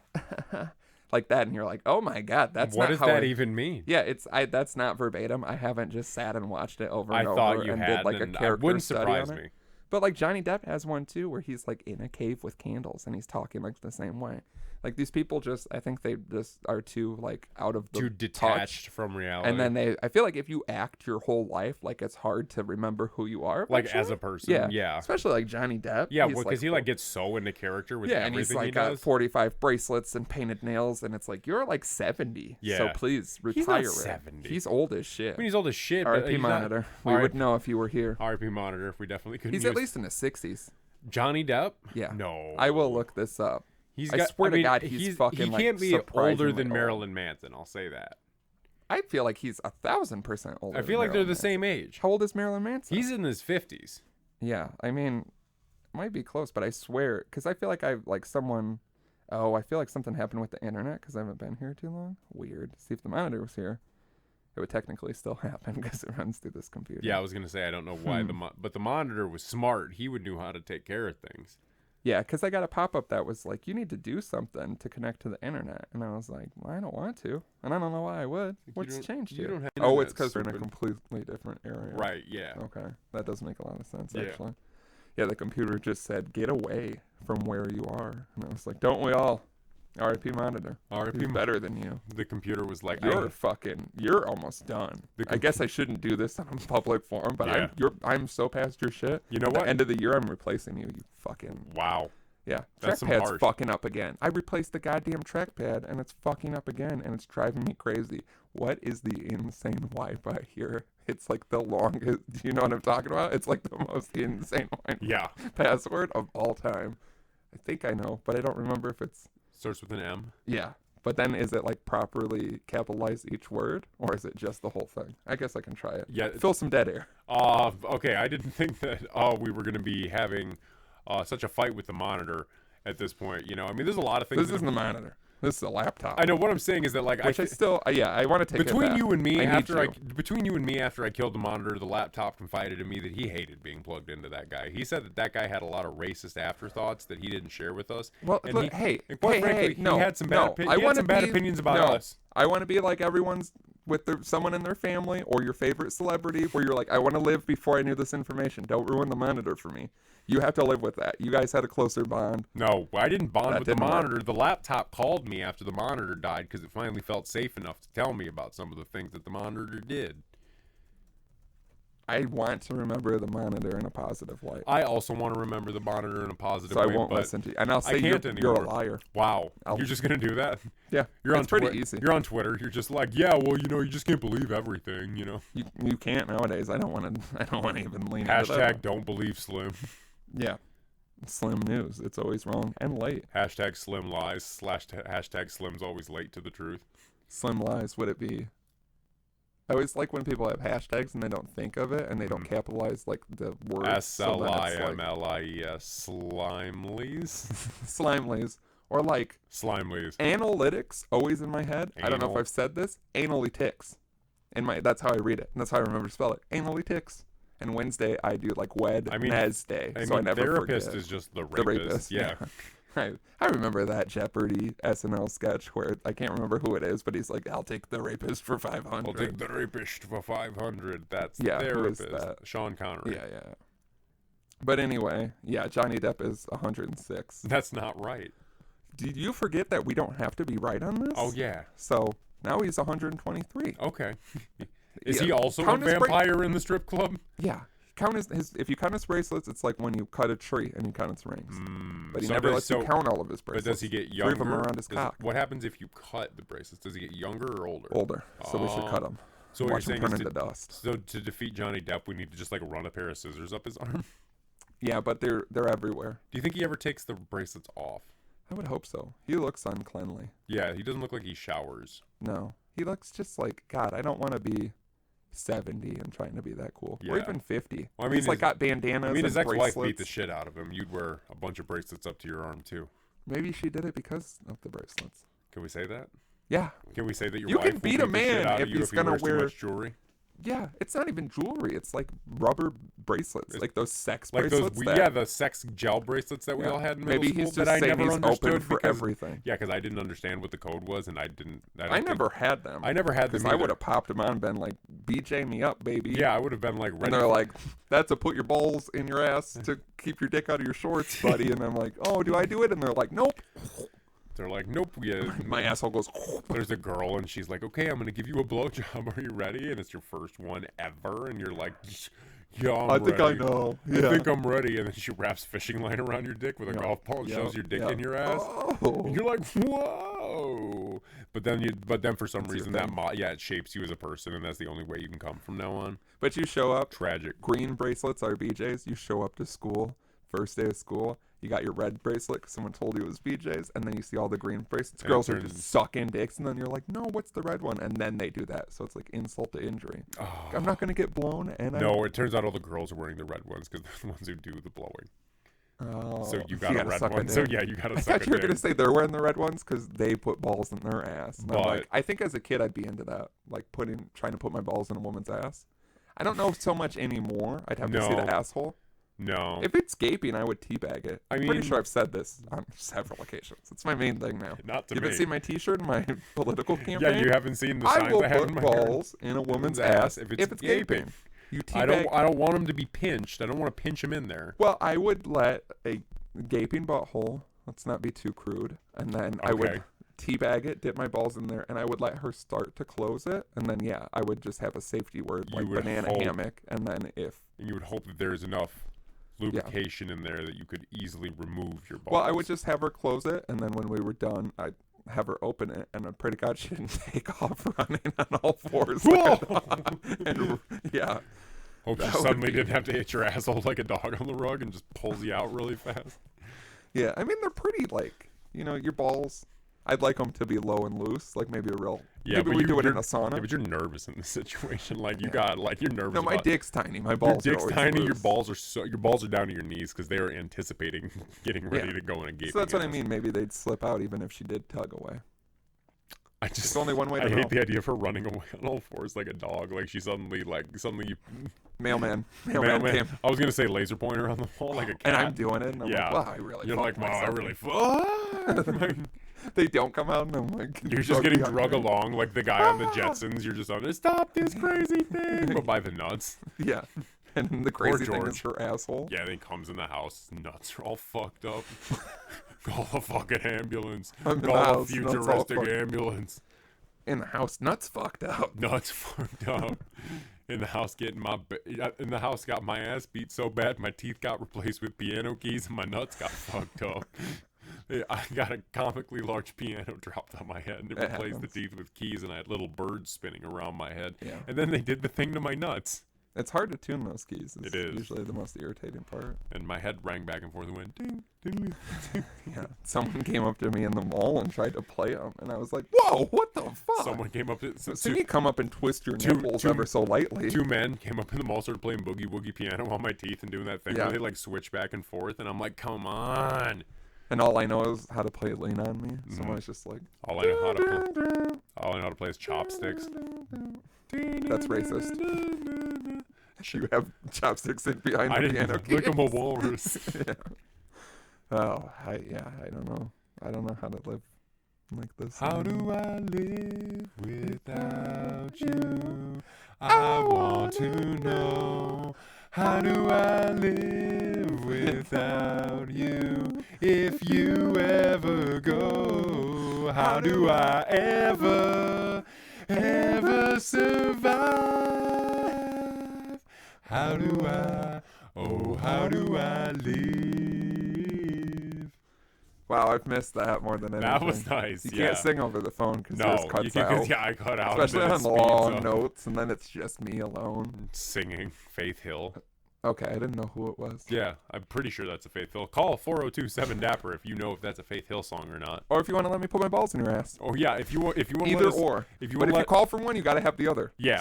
like that, and you're like, oh my god, that's what not does how that even mean? Yeah, that's not verbatim. I haven't just sat and watched it over and over. I thought you and had, did like a and character it wouldn't study surprise on it. me. But like Johnny Depp has one too, where he's like in a cave with candles and he's talking like the same way. Like these people I think they just are too like out of the too detached from reality. And then I feel like if you act your whole life, like it's hard to remember who you are. Like as a person, yeah. Especially like Johnny Depp. Yeah, because he like gets so into character with everything and he's like he does. got 45 bracelets and painted nails, and it's like you're like 70. Yeah. So please retire. He's not it. 70. He's old as shit. I mean, he's old as shit. R.I.P. Monitor. We would know if you were here. R.I.P. Monitor. If we definitely could. He's at least in his 60s. Johnny Depp? Yeah. No. I will look this up. I swear to God, he's fucking he can't be older than old. Marilyn Manson. I'll say that. I feel like he's 1,000% older. I feel like they're the same age. How old is Marilyn Manson? He's in his 50s. Yeah, I mean, might be close, but I swear, because I feel like I feel like something happened with the internet because I haven't been here too long. Weird. See, if the monitor was here, it would technically still happen because it runs through this computer. Yeah, I was gonna say I don't know why but the monitor was smart. He would know how to take care of things. Yeah, because I got a pop-up that was like, you need to do something to connect to the internet. And I was like, well, I don't want to. And I don't know why I would. What's changed here? Don't have it's because we're in a completely different area. Right, yeah. Okay, that does make a lot of sense, actually. Yeah, the computer just said, get away from where you are. And I was like, don't we all? R.I.P. Monitor. R.I.P. He's better than you. The computer was like, you're almost done. I guess I shouldn't do this on a public forum, but I'm so past your shit. You know At what? the end of the year, I'm replacing you. You fucking. Wow. Yeah, That's trackpad's fucking up again. I replaced the goddamn trackpad, and it's fucking up again, and it's driving me crazy. What is the insane Wi-Fi here? It's like the longest. Do you know what I'm talking about? It's like the most insane password of all time. I think I know, but I don't remember if it's starts with an M. Yeah, but then is it like properly capitalize each word, or is it just the whole thing? I guess I can try it. Yeah, fill some dead air. Okay. I didn't think that. We were gonna be having such a fight with the monitor at this point. You know, I mean, there's a lot of things. This isn't the monitor. This is a laptop. I know. What I'm saying is that, like, I want to take between you and me after I killed the monitor, the laptop confided in me that he hated being plugged into that guy. He said that guy had a lot of racist afterthoughts that he didn't share with us. Well, and look, he had some bad opinions about us. I want to be like everyone's with someone in their family or your favorite celebrity, where you're like, I want to live before I knew this information. Don't ruin the monitor for me. You have to live with that. You guys had a closer bond. No, I didn't bond with the monitor. The laptop called me after the monitor died because it finally felt safe enough to tell me about some of the things that the monitor did. I want to remember the monitor in a positive light. I also want to remember the monitor in a positive way. So I won't listen to you. And I'll say you're a liar. Wow. You're just going to do that? Yeah. It's pretty easy. You're on Twitter. You're just like, yeah, well, you just can't believe everything, You can't nowadays. I don't want to even lean into that. # don't believe Slim. Yeah. Slim news. It's always wrong and late. # Slim lies / # Slim's always late to the truth. Slim lies. Would it be? I always like when people have hashtags and they don't think of it and they don't capitalize like the word. SLIMLIES. Slimeleys. Slimeleys. Or like Slimeleys. Analytics. Always in my head. I don't know if I've said this. Anally ticks. That's how I read it. And that's how I remember to spell it. Anally ticks. And Wednesday I do like Wednesday. So I never therapist forget. Is just the rapist. Yeah. I remember that Jeopardy SNL sketch where I can't remember who it is, but he's like, I'll take the rapist for 500. I'll take the rapist for 500. That's therapist. Who is that? Sean Connery. Yeah. But anyway, Johnny Depp is 106. That's not right. Did you forget that we don't have to be right on this? Oh, yeah. So now he's 123. Okay. Is he also a vampire in the strip club? Yeah. Count his if you count his bracelets, it's like when you cut a tree and you count its rings. But he never lets you count all of his bracelets. But does he get younger? 3 of them around his cock. What happens if you cut the bracelets? Does he get younger or older? Older. So we should cut them. So what you're saying is into dust. So to defeat Johnny Depp, we need to just like run a pair of scissors up his arm? Yeah, but they're everywhere. Do you think he ever takes the bracelets off? I would hope so. He looks uncleanly. Yeah, he doesn't look like he showers. No. He looks just like, God, I don't want to be 70 and trying to be that cool. Or even 50. Well, I mean, he's like got bandanas. His ex-wife beat the shit out of him. You'd wear a bunch of bracelets up to your arm too. Maybe she did it because of the bracelets. Can we say that? Yeah. Can we say that your you wife can beat a man if he's gonna wear too much jewelry? Yeah, it's not even jewelry. It's like rubber bracelets, like those sex like bracelets. the sex gel bracelets that we all had in middle Maybe school he's just that I saying never he's understood open for everything. Yeah, because I didn't understand what the code was, and I never had them. I never had them because I would have popped them on and been like, "BJ me up, baby." Yeah, I would have been like, ready. And they're like, "That's to put your balls in your ass to keep your dick out of your shorts, buddy." And I'm like, "Oh, do I do it?" And they're like, "Nope." They're like, nope. Yeah. My asshole goes. There's a girl, and she's like, okay, I'm going to give you a blowjob. Are you ready? And it's your first one ever. And you're like, yeah, I think I know. Yeah. I think I'm ready. And then she wraps fishing line around your dick with a golf ball and shows your dick in your ass. Oh. And you're like, whoa. But then for some reason, it shapes you as a person, and that's the only way you can come from now on. But you show up. Tragic. Green bracelets are BJ's. You show up to school, first day of school. You got your red bracelet because someone told you it was BJ's, and then you see all the green bracelets. Girls are just sucking dicks, and then you're like, no, what's the red one? And then they do that. So it's like insult to injury. Oh. I'm not going to get blown. No, it turns out all the girls are wearing the red ones because they're the ones who do the blowing. Oh. So you got a red one. So yeah, you got to suck I thought you were going to say they're wearing the red ones because they put balls in their ass. And but I think as a kid I'd be into that, like trying to put my balls in a woman's ass. I don't know so much anymore. I'd have to see the asshole. No. If it's gaping, I would teabag it. I'm pretty sure I've said this on several occasions. It's my main thing now. Not to me. You haven't seen my T-shirt in my political campaign? Yeah, you haven't seen the signs I have in my hair. I will put balls in a woman's ass if it's gaping. You teabag. I don't want them to be pinched. I don't want to pinch them in there. Well, I would let a gaping butthole, let's not be too crude, and then I would teabag it, dip my balls in there, and I would let her start to close it, and then I would just have a safety word like banana hammock, and then you would hope that there's enough lubrication in there that you could easily remove your balls. Well, I would just have her close it, and then when we were done, I'd have her open it, and I pray to God she didn't take off running on all fours. And, yeah. Hope you suddenly didn't have to hit your asshole like a dog on the rug and just pulls you out really fast. Yeah, I mean, they're pretty, your balls, I'd like them to be low and loose, like maybe a real... Yeah, maybe we do it in a sauna. Yeah, but you're nervous in this situation. Like, you're nervous. No, my dick's tiny. My balls are always tiny. Loose. Your balls are down to your knees because they are anticipating getting ready to go in a gaping. So that's what I mean. Maybe they'd slip out even if she did tug away. It's only one way to I know. hate the idea of her running away on all fours like a dog. Like she suddenly you... Mailman came. I was gonna say laser pointer on the wall like a cat. And I'm doing it. And I'm like, wow, I really. You're like, wow, I really fucked. They don't come out, and I'm like, you're just getting drug along like the guy on the Jetsons. You're just on there, stop this crazy thing, but by the nuts. Yeah. And the crazy thing is her asshole. Yeah, then he comes in the house, nuts are all fucked up. Call a fucking ambulance. Call a futuristic ambulance. In the house, nuts fucked up. Nuts fucked up. In the house, got my ass beat so bad my teeth got replaced with piano keys and my nuts got fucked up. I got a comically large piano dropped on my head and it replaced the teeth with keys, and I had little birds spinning around my head. Yeah. And then they did the thing to my nuts. It's hard to tune those keys. It is usually the most irritating part. And my head rang back and forth and went ding, ding, ding. Yeah. Someone came up to me in the mall and tried to play them, and I was like, "Whoa, what the fuck?" Someone came up to see me come up and twist your nipples ever so lightly. Two men came up in the mall, started playing boogie woogie piano on my teeth and doing that thing where they like switch back and forth, and I'm like, "Come on!" And all I know is how to play Lean On Me. Someone's just like, all I know how to play is chopsticks. That's racist. You have chopsticks in behind the piano keys. Look, I'm a walrus. Yeah. Oh, I don't know. I don't know how to live like this. How do I live without you? I want to know. How do I live without you? If you ever go, how do I ever survive? How do I live? Wow, I've missed that more than anything. That was nice. You can't sing over the phone because yours cuts out. Yeah, I cut out. Especially on the long notes, and then it's just me alone. Singing Faith Hill. Okay, I didn't know who it was. Yeah, I'm pretty sure that's a Faith Hill. Call 402-7-DAPPER if you know if that's a Faith Hill song or not. Or if you want to let me put my balls in your ass. Oh yeah, if you want either or. If you call from one, you got to have the other. Yeah.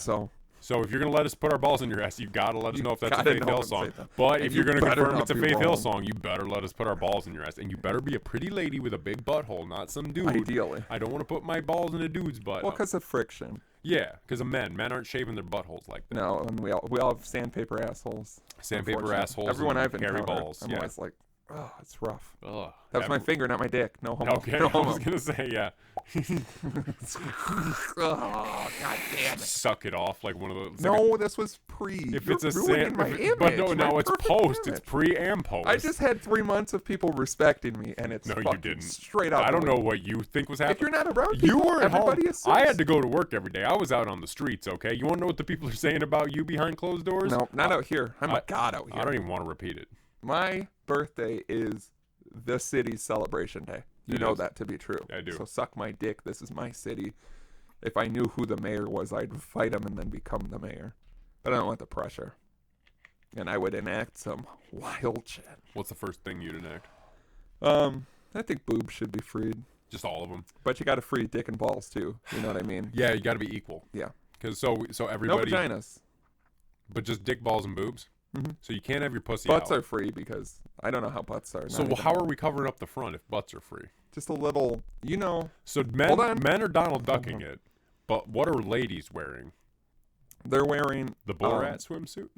So if you're gonna let us put our balls in your ass, you gotta let us know if that's a Faith Hill song. But if you're gonna confirm it's a Faith Hill song, you better let us put our balls in your ass, and you better be a pretty lady with a big butthole, not some dude. Ideally. I don't want to put my balls in a dude's butt. Well, because of friction. Yeah, because of men. Men aren't shaving their buttholes like that. No, and we all have sandpaper assholes. Sandpaper assholes. Everyone I've encountered, balls. I'm always like, oh, it's rough. Ugh. That was my finger, not my dick. No homo. Okay, no homo. I was gonna say, yeah. Oh, god damn it! Suck it off like one of those. No, this was pre. If You're it's a ruining my image, but no, it's post. Image. It's pre and post. I just had 3 months of people respecting me, and it's no, fucking you didn't. Straight out. I don't know what you think was happening. If you're not around people, you were at everybody home. assumes. I had to go to work every day. I was out on the streets. Okay, you want to know what the people are saying about you behind closed doors? No, not out here. I'm a god out here. I don't even want to repeat it. My birthday is the city's celebration day. You know that to be true. I do. So suck my dick. This is my city. If I knew who the mayor was, I'd fight him and then become the mayor. But I don't want the pressure. And I would enact some wild shit. What's the first thing you'd enact? I think boobs should be freed. Just all of them. But you got to free dick and balls too. You know what I mean? Yeah, you got to be equal. Yeah. Because so everybody. No vaginas. But just dick, balls, and boobs. Mm-hmm. So you can't have your pussy Butts out. are free because I don't know how butts are. So how are we covering up the front if butts are free? Just a little, you know. So men are Donald Ducking it, but what are ladies wearing? They're wearing the Borat swimsuit.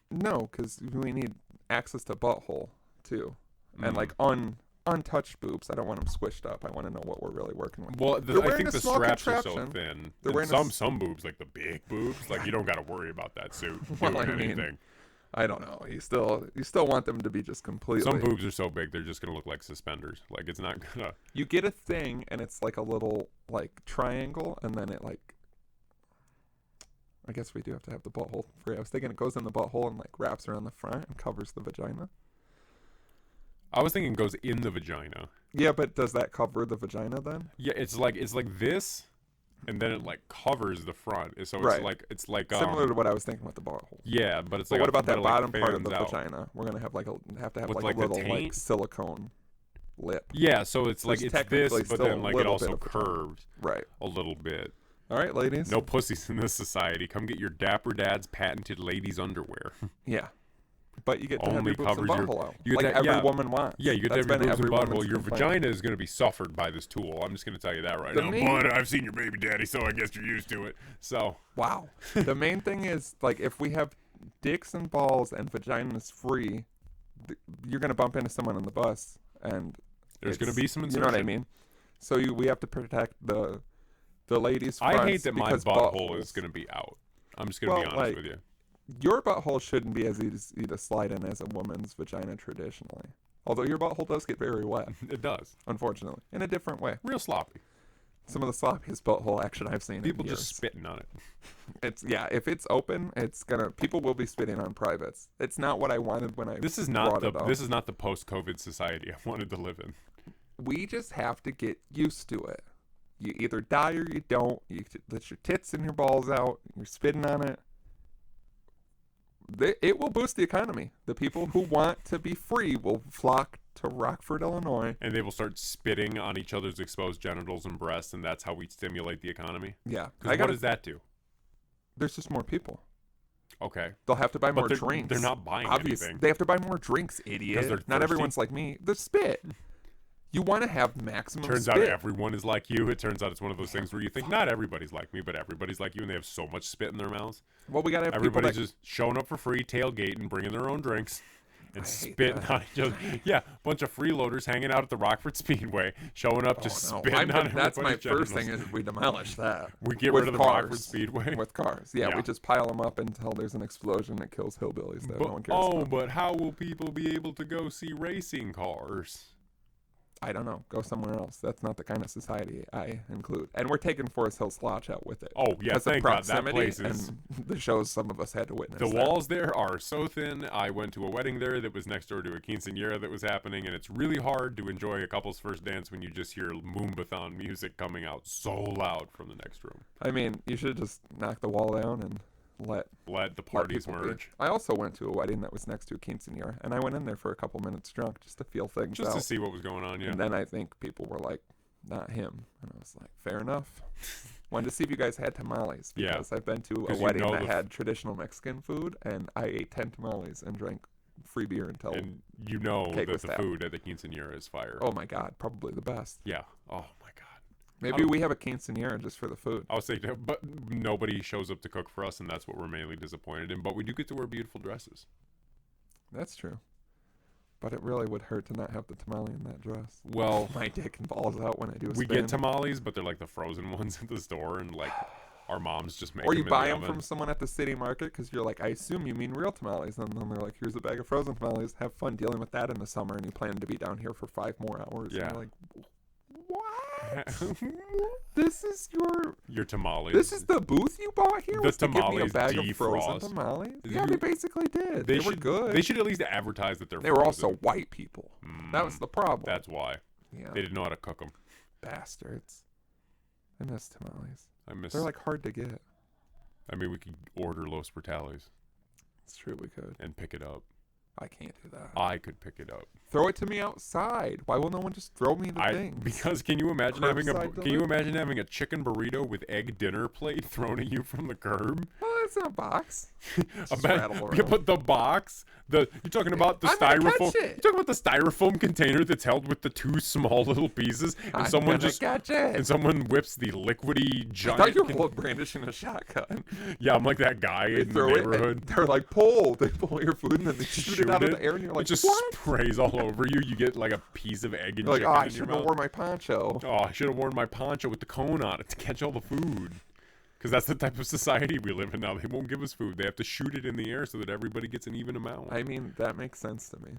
No, because we need access to butthole too, and like untouched boobs. I don't want them squished up. I want to know what we're really working with. Well, I think the straps are so thin. They're wearing some boobs, like the big boobs, like you don't got to worry about that suit doing anything. I don't know. You still want them to be just completely. Some boobs are so big they're just gonna look like suspenders. Like it's not gonna. You get a thing and it's like a little like triangle, and then it like. I guess we do have to have the butthole free. I was thinking it goes in the butthole and like wraps around the front and covers the vagina. I was thinking it goes in the vagina. Yeah, but does that cover the vagina then? Yeah, it's like this. And then it like covers the front, so it's like similar to what I was thinking with the butthole. Yeah, but it's like what about that bottom part of the out. vagina? We're gonna have have to have with like a little like silicone lip. Yeah, so it's like it's this, but then like it also curves right a little bit. All right, ladies. No pussies in this society. Come get your Dapper Dad's patented ladies' underwear. Yeah. But you get to only have your boobs and butthole out. Like every woman wants. Yeah, you get to have your boobs and butthole. Your vagina is going to be suffered by this tool. I'm just going to tell you that right now. But I've seen your baby daddy, so I guess you're used to it. So wow. The main thing is, like, if we have dicks and balls and vaginas free, you're going to bump into someone on the bus, and there's going to be some insertion. You know what I mean? So we have to protect the ladies' fronts. I hate that my butthole is going to be out. I'm just going to be honest with you. Your butthole shouldn't be as easy to slide in as a woman's vagina traditionally. Although your butthole does get very wet. It does. Unfortunately. In a different way. Real sloppy. Some of the sloppiest butthole action I've seen. People just spitting on it. If it's open, people will be spitting on privates. It's not what I wanted when I This is not the post-COVID society I wanted to live in. We just have to get used to it. You either die or you don't. You let your tits and your balls out. You're spitting on it. It will boost the economy. The people who want to be free will flock to Rockford, Illinois. And they will start spitting on each other's exposed genitals and breasts, and that's how we stimulate the economy? Yeah. What does that do? There's just more people. Okay. They'll have to buy more drinks. They're not buying anything. They have to buy more drinks, idiot. Not everyone's like me. The spit. You want to have maximum Turns out everyone is like you. It turns out it's one of those things where you think not everybody's like me, but everybody's like you, and they have so much spit in their mouths. Well, we got to have everybody's just showing up for free, tailgating, bringing their own drinks, and spitting on each other. Yeah, bunch of freeloaders hanging out at the Rockford Speedway, showing up spitting on everybody's That's my genitals. first thing is we demolish that. We get rid of the Rockford Speedway? With cars. Yeah, we just pile them up until there's an explosion that kills hillbillies that no one cares about. But how will people be able to go see racing cars? I don't know. Go somewhere else. That's not the kind of society I include. And we're taking Forest Hill Slouch out with it. Oh, yeah, thank God. That place is... And the shows some of us had to witness. The walls there are so thin. I went to a wedding there that was next door to a quinceañera that was happening, and it's really hard to enjoy a couple's first dance when you just hear Moombathon music coming out so loud from the next room. I mean, you should just knock the wall down and let the parties merge. I also went to a wedding that was next to a quinceañera, and I went in there for a couple minutes drunk just to feel things out. Just to see what was going on, yeah. And then I think people were like, not him. And I was like, fair enough. Wanted to see if you guys had tamales, because I've been to a wedding that had traditional Mexican food, and I ate 10 tamales and drank free beer until And you know that the food at the quinceañera is fire. Oh my God, probably the best. Yeah. Oh my God. Maybe we have a quinceañera just for the food. I'll say, but nobody shows up to cook for us, and that's what we're mainly disappointed in. But we do get to wear beautiful dresses. That's true. But it really would hurt to not have the tamale in that dress. Well, my dick falls out when I do a we spin. get tamales, but they're like the frozen ones at the store, and like our moms just make or them you buy in the them oven. from someone at the city market because you're like, I assume you mean real tamales. And then they're like, here's a bag of frozen tamales. Have fun dealing with that in the summer. And you plan to be down here for 5 more hours. Yeah. And you're like, what? This is your tamales. This is the booth you bought here? The Was to give me a tamales bag of defrost. frozen tamales? Yeah, they basically did. They were good. They should at least advertise that they're They frozen. were also white people. That was the problem. That's why. Yeah. They didn't know how to cook them. Bastards. I miss tamales. They're They're like hard to get. I mean, we could order Los Brutales. It's true, we could. And pick it up. I can't do that. I could pick it up. Throw it to me outside. Why will no one just throw me the things? Because can you imagine having a chicken burrito with egg dinner plate thrown at you from the curb? Well, it's in a box. Yeah, but the box, you're talking about the styrofoam. You're talking about the styrofoam container that's held with the 2 small little pieces, and someone whips the liquidy giant. I thought you were brandishing a shotgun. Yeah, I'm like that guy in the neighborhood. They're like, pull. They pull your food and then they shoot it out of the air, and you're like, it just sprays all over you. You get like a piece of egg and chicken. Like, I should have worn my poncho. Oh, I should have worn my poncho with the cone on it to catch all the food. Because that's the type of society we live in now. They won't give us food. They have to shoot it in the air so that everybody gets an even amount. I mean, that makes sense to me.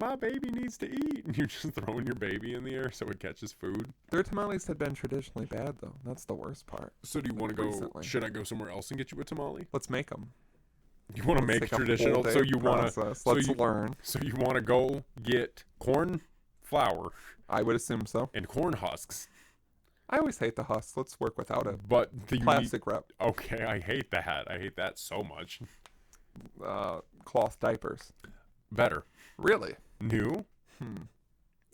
My baby needs to eat. And you're just throwing your baby in the air so it catches food. Their tamales had been traditionally bad, though. That's the worst part. So do you want to go? Should I go somewhere else and get you a tamale? Let's make them. You want to make traditional? So you want to? Let's learn. So you want to go get corn flour? I would assume so. And corn husks. I always hate the husks. Let's work without it. But the plastic wrap. Okay, I hate that. I hate that so much. Cloth diapers. Better. Really? New?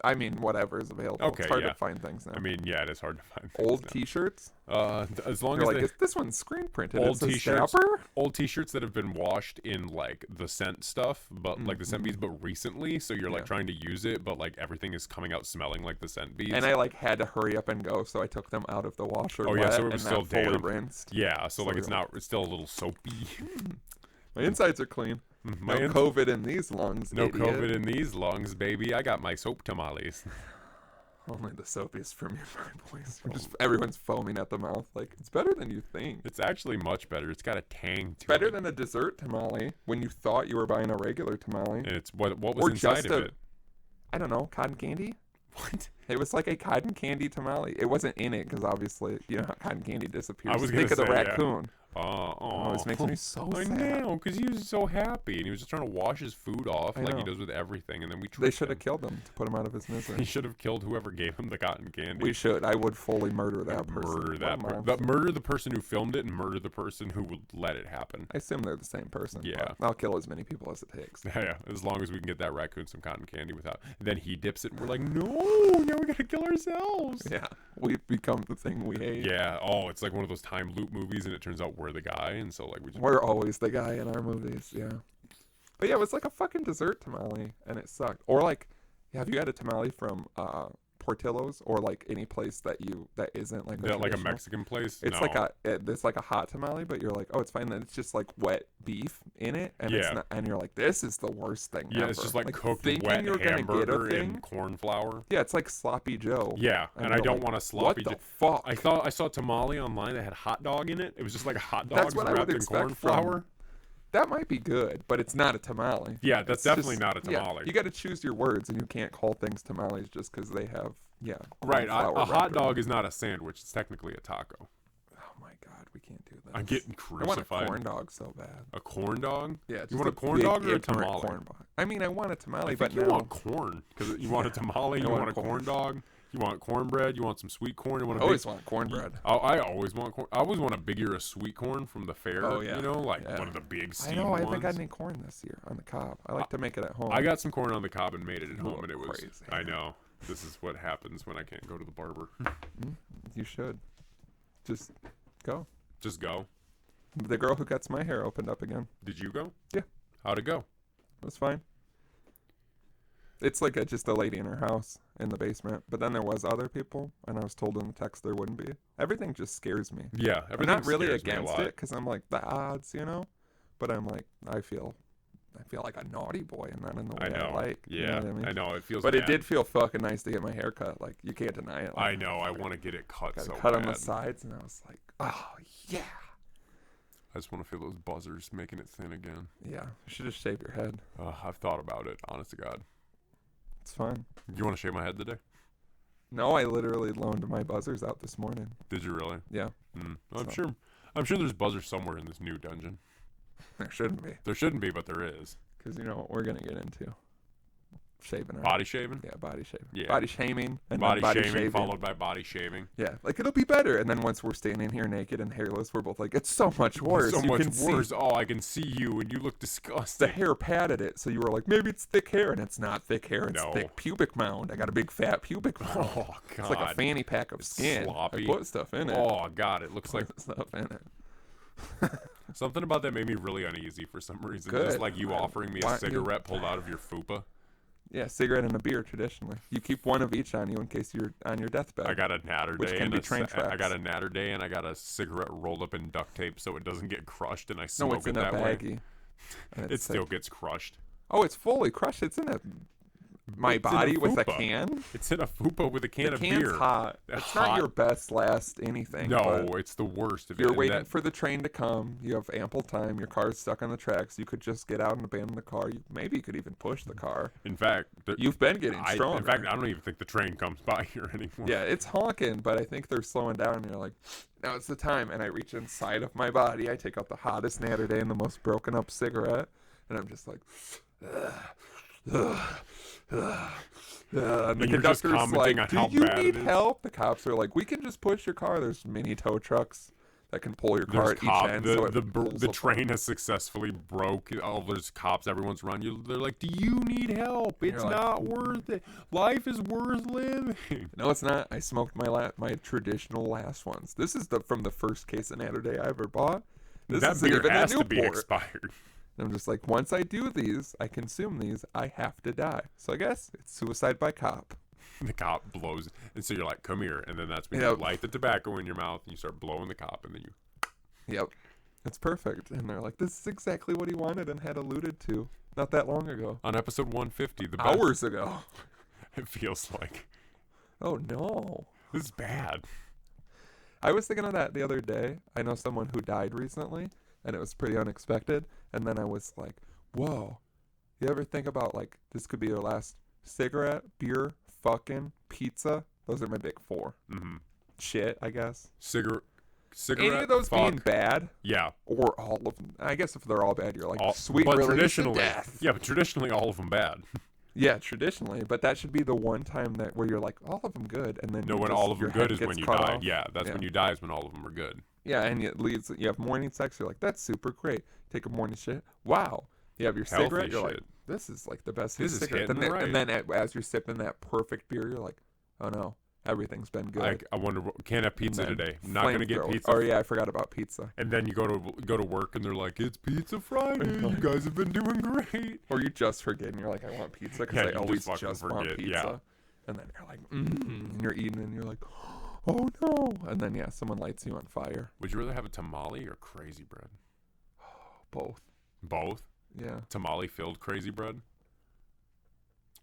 I mean, whatever is available. Okay, it's hard to find things now. I mean, yeah, it is hard to find things old now. T-shirts? As long You're as like, this one's screen printed. Old T-shirts. Old T-shirts that have been washed in like the scent stuff, but like the scent beads, but recently. So you're like trying to use it, but like everything is coming out smelling like the scent beads. And I like had to hurry up and go, so I took them out of the washer. Oh yeah, so it was still fully damp. rinsed. Yeah, so like it's still a little soapy. My insides are clean. No COVID in these lungs. No COVID in these lungs, baby. I got my soap tamales. Only the soapiest from your boys. Everyone's foaming at the mouth. Like, it's better than you think. It's actually much better. It's got a tang to it. Better than a dessert tamale when you thought you were buying a regular tamale. And it's what was inside of it? I don't know. Cotton candy? What? It was like a cotton candy tamale. It wasn't in it because obviously, you know how cotton candy disappears. I was going to say, think of the raccoon. Yeah. Oh, this makes me so sad. I know, because he was so happy, and he was just trying to wash his food off like he does with everything, and then they should have killed him to put him out of his misery. He should have killed whoever gave him the cotton candy. We should. I would fully murder that person. Murder the person who filmed it, and murder the person who would let it happen. I assume they're the same person. Yeah. I'll kill as many people as it takes. Yeah, as long as we can get that raccoon some cotton candy without. Then he dips it, and we're like, no, now we gotta kill ourselves. Yeah, we become the thing we hate. Yeah. Oh, it's like one of those time loop movies, and it turns out we're the guy, and so like we're always the guy in our movies. Yeah. But yeah, it was like a fucking dessert tamale, and it sucked. Or like, have you had a tamale from Portillo's or like any place that isn't like like a Mexican place? It's it's like a hot tamale, but you're like, oh, it's fine. Then it's just like wet beef in it, and it's not, and you're like, this is the worst thing. Yeah, ever. It's just like cooked wet hamburger in corn flour. Yeah, it's like sloppy Joe. Yeah, and I don't want a sloppy. What the fuck? I saw tamale online that had hot dog in it. It was just like a hot dog wrapped in corn flour. Flour. That might be good, but it's not a tamale. Yeah, that's definitely not a tamale. Yeah, you got to choose your words, and you can't call things tamales just because they have, right. A hot dog is not a sandwich. It's technically a taco. Oh my god, we can't do that. I'm getting crucified. I want a corn dog so bad. A corn dog? Yeah. You want a corn dog or a tamale? Corn dog. I mean, I want a tamale, but you want corn because you want a tamale. You want a corn dog. You want cornbread? You want some sweet corn? I always want cornbread. I always want corn. I always want a big ear of sweet corn from the fair. Oh, yeah. You know, like one of the big steamed ones. I haven't got any corn this year on the cob. I like to make it at home. I got some corn on the cob and made it at home, and it was crazy. I know. This is what happens when I can't go to the barber. You should. Just go. Just go. The girl who cuts my hair opened up again. Did you go? Yeah. How'd it go? It was fine. It's like just a lady in her house, in the basement, but then there was other people, and I was told in the text there wouldn't be. Everything just scares me. Yeah, I'm not really against it because I'm like the odds, but I'm like I feel like a naughty boy, and not in the way I like. Yeah, you know what I mean? I know it feels. But it did feel fucking nice to get my hair cut. Like you can't deny it. Like, I know. I want to get it cut so cut bad. on the sides, and I was like, oh yeah. I just want to feel those buzzers making it thin again. Yeah, you should just shave your head. I've thought about it. Honest to God, it's fun. You want to shave my head today? No, I literally loaned my buzzers out this morning. Did you really? Yeah. I'm sure there's buzzers somewhere in this new dungeon. There shouldn't be. There shouldn't be, but there is. Because you know what we're gonna get into. Shaving. Body shaving? Yeah, body shaving. Yeah. Body shaming. And body shaving shaving followed by body shaving. Yeah, like it'll be better. And then once we're standing here naked and hairless, we're both like, it's so much worse. It's so much worse. Oh, I can see you and you look disgusting. The hair padded it, so you were like, maybe it's thick hair, and it's not thick hair. It's thick pubic mound. I got a big fat pubic mound. Oh, God. It's like a fanny pack of skin. Sloppy. I put stuff in it. Oh, God. It looks like stuff in it. Something about that made me really uneasy for some reason. Good. Just like you offering me a cigarette pulled out of your fupa. Yeah, cigarette and a beer traditionally. You keep one of each on you in case you're on your deathbed. I got a natter day. I got a natter day, and I got a cigarette rolled up in duct tape so it doesn't get crushed, and I smoke it that way. No, it's in a baggie. It still gets crushed. Oh, it's fully crushed. It's in my body with a can. It's in a fupa with a can of beer. The can's hot. It's not your best last anything. No, it's the worst. You're waiting for the train to come. You have ample time. Your car's stuck on the tracks. You could just get out and abandon the car. Maybe you could even push the car. In fact, you've been getting stronger. In fact, I don't even think the train comes by here anymore. Yeah, it's honking, but I think they're slowing down. And you're like, now it's the time. And I reach inside of my body. I take out the hottest natter day and the most broken up cigarette, and I'm just like, and the conductor's like, do you need help? The cops are like, we can just push your car. There's mini tow trucks that can pull your car at each end. The train has successfully broke. There's cops. Everyone's run. They're like, do you need help? It's not worth it. Life is worth living. No, it's not. I smoked my traditional last ones. This is from the first case of Natter Day I ever bought. That beer has to be expired. And I'm just like, once I do these, I consume these, I have to die. So I guess it's suicide by cop. The cop blows, and so you're like, come here. And then that's when you light the tobacco in your mouth, and you start blowing the cop, and then you... Yep. It's perfect. And they're like, this is exactly what he wanted and had alluded to not that long ago. On episode 150. Hours ago. It feels like. Oh, no. This is bad. I was thinking of that the other day. I know someone who died recently, and it was pretty unexpected. And then I was like, whoa. You ever think about, like, this could be your last cigarette, beer, fucking, pizza? Those are my big four. Mm-hmm. Shit, I guess. Cigarette. Any of those being bad? Yeah. Or all of them. I guess if they're all bad, you're like, sweet release to death. Yeah, but traditionally all of them bad. Yeah, traditionally. But that should be the one time where you're like, all of them good. And then when all of them good is when you died. Yeah, that's when you die is when all of them are good. Yeah, and it leads. You have morning sex. You're like, that's super great. Take a morning shit. Wow. You have your cigarette. You're like, this is like the best cigarette. And then as you're sipping that perfect beer, you're like, oh no, everything's been good. I wonder, can't have pizza today. I'm not gonna get pizza. Oh yeah, I forgot about pizza. And then you go to work, and they're like, it's Pizza Friday. You guys have been doing great. Or you just forget, and you're like, I want pizza because I always just want pizza. Yeah. And then you're like, and you're eating, and you're like, oh no. And then someone lights you on fire. Would you rather have a tamale or crazy bread? Both. Both? Yeah. Tamale filled crazy bread?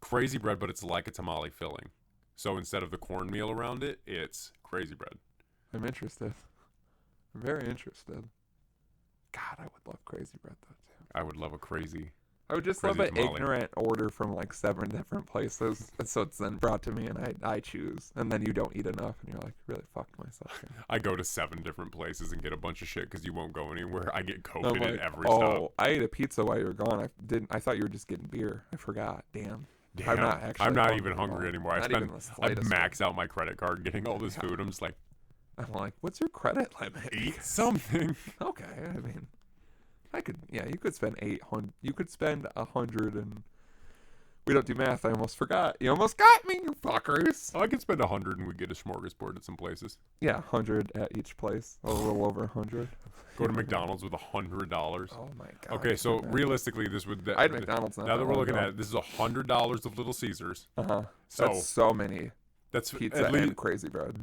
Crazy bread, but it's like a tamale filling. So instead of the cornmeal around it, it's crazy bread. I'm interested. I'm very interested. God, I would love crazy bread though too. I would love a crazy. I would just love an ignorant order from like 7 different places. And so it's then brought to me and I choose. And then you don't eat enough and you're like, really fucked myself. I go to 7 different places and get a bunch of shit because you won't go anywhere. I get COVID at every stop. Oh, I ate a pizza while you were gone. I thought you were just getting beer. I forgot. Damn. I'm not even hungry anymore. I max out my credit card getting all this food. I'm just like, what's your credit limit? Eat something. Okay. I mean, you could spend 800. You could spend 100 and We don't do math. I almost forgot. You almost got me, you fuckers. I could spend 100 and we get a smorgasbord at some places. Yeah, 100 at each place. A little over 100. Go to McDonald's with $100. Oh my god. Okay, so realistically, this would. I had McDonald's now that we're looking at it, this is $100 of Little Caesars. So that's so many. That's pizza and Crazy Bread.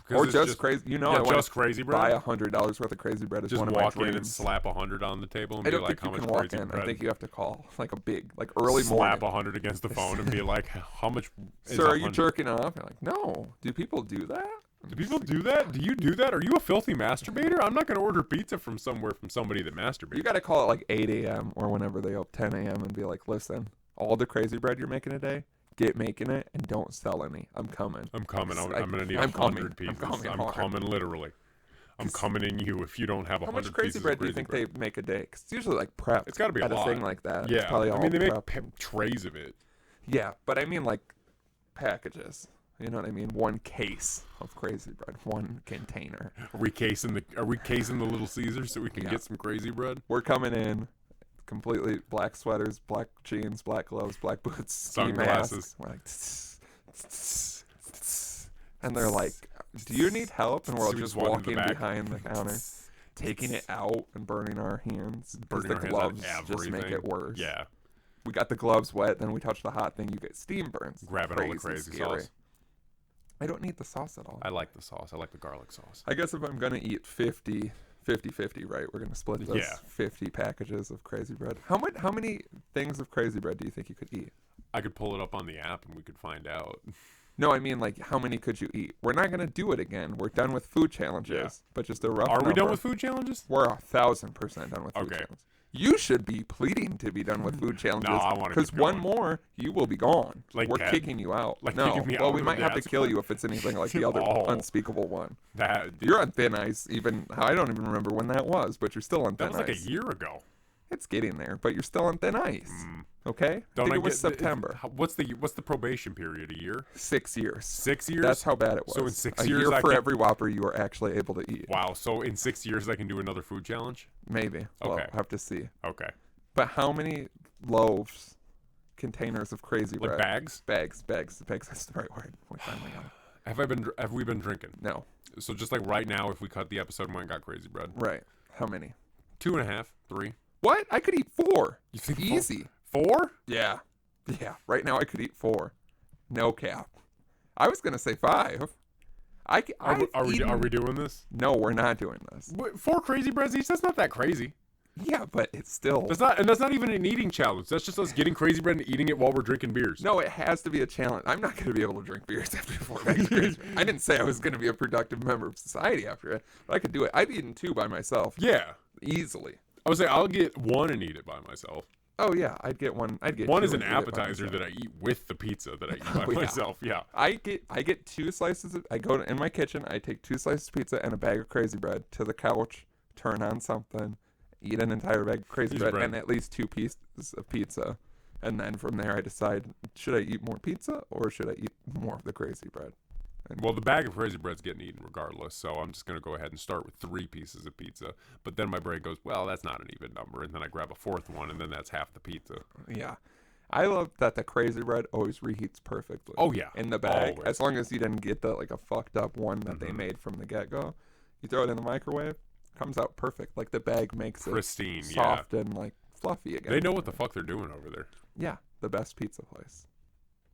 Or just crazy. You know, I want just Crazy Bread. Buy $100 worth of Crazy Bread. Is just one of my walk dreams. in and slap 100 on the table and I be don't like, think "How you much can walk Crazy in. Bread?" I think you have to call like a big, like early morning. Slap 100 against the phone and be like, "How much?" Sir, are you jerking off? You're like, no. Do people do that? Do people do that? Do you do that? Are you a filthy masturbator? I'm not going to order pizza from somewhere from somebody that masturbates. You got to call it like 8 a.m. or whenever they open 10 a.m. and be like, listen, all the Crazy Bread you're making a day, get making it and don't sell any. I'm coming. I'm coming. I'm going to need 100 pieces. I'm coming literally. I'm coming you if you don't have 100 pieces. How much Crazy Bread do you think they make a day? Because it's usually like prep. It's got to be a lot. Thing like that. Yeah. It's probably all they prep. make trays of it. Yeah, but I mean like packages. You know what I mean? One case of Crazy Bread, one container. Are we casing the Little Caesars so we can get some Crazy Bread? We're coming in completely black sweaters, black jeans, black gloves, black boots, sunglasses. We're like, and they're like, "Do you need help?" And we're all just walking behind the counter, taking it out and burning our hands. Because the gloves just make it worse. Yeah. We got the gloves wet, then we touch the hot thing, you get steam burns. Grabbing all the crazy sauce. I don't need the sauce at all. I like the sauce. I like the garlic sauce. I guess if I'm going to eat 50, right? We're going to split those 50 packages of Crazy Bread. How many things of Crazy Bread do you think you could eat? I could pull it up on the app and we could find out. No, I mean, like, how many could you eat? We're not going to do it again. We're done with food challenges. But just a rough number. Are we done with food challenges? We're 1,000% done with food challenges. You should be pleading to be done with food challenges. No, I want to. Because one more, you will be gone. Like we're kicking you out. Like no, kicking me well, out we might have to kill you if it's anything like the other unspeakable one. You're on thin ice. Even I don't even remember when that was, but you're still on thin ice. That was like a year ago. It's getting there, but you're still on thin ice. Okay? I think it was September. What's the probation period? A year? 6 years. 6 years? That's how bad it was. So in 6 years, a year for every Whopper you are actually able to eat. Wow. So in 6 years, I can do another food challenge? Maybe. Well, we'll have to see. Okay. But how many loaves, containers of Crazy Bread? Like bags? Bags. That's the right word. We finally got it. Have we been drinking? No. So just like right now, if we cut the episode and went and got Crazy Bread. Right. How many? 2.5, 3. What? I could eat 4. You think easy? 4? Yeah. Yeah. Right now I could eat 4. No cap. I was gonna say 5. Are we doing this? No, we're not doing this. 4 Crazy Breads each? That's not that crazy. Yeah, but it's still. That's not even an eating challenge. That's just us getting Crazy Bread and eating it while we're drinking beers. No, it has to be a challenge. I'm not going to be able to drink beers after 4 bags of Crazy Bread. I didn't say I was going to be a productive member of society after it, but I could do it. I've eaten 2 by myself. Yeah, easily. I would say I'll get 1 and eat it by myself. Oh yeah, I'd get 1. I'd get 1 is an appetizer that I eat with the pizza that I eat by myself. Yeah, I get 2 slices. I go in my kitchen. I take 2 slices of pizza and a bag of Crazy Bread to the couch. Turn on something. Eat an entire bag of Crazy Bread and at least 2 pieces of pizza. And then from there I decide, should I eat more pizza or should I eat more of the Crazy Bread? Well, the bag of Crazy Bread's getting eaten regardless, so I'm just going to go ahead and start with 3 pieces of pizza. But then my brain goes, well, that's not an even number. And then I grab a 4th one, and then that's half the pizza. Yeah. I love that the Crazy Bread always reheats perfectly. Oh, yeah. In the bag. Always. As long as you didn't get a fucked up one that they made from the get-go. You throw it in the microwave. Comes out perfect. Like the bag makes pristine, it soft and like fluffy again. They know what the fuck they're doing over there. Yeah, the best pizza place.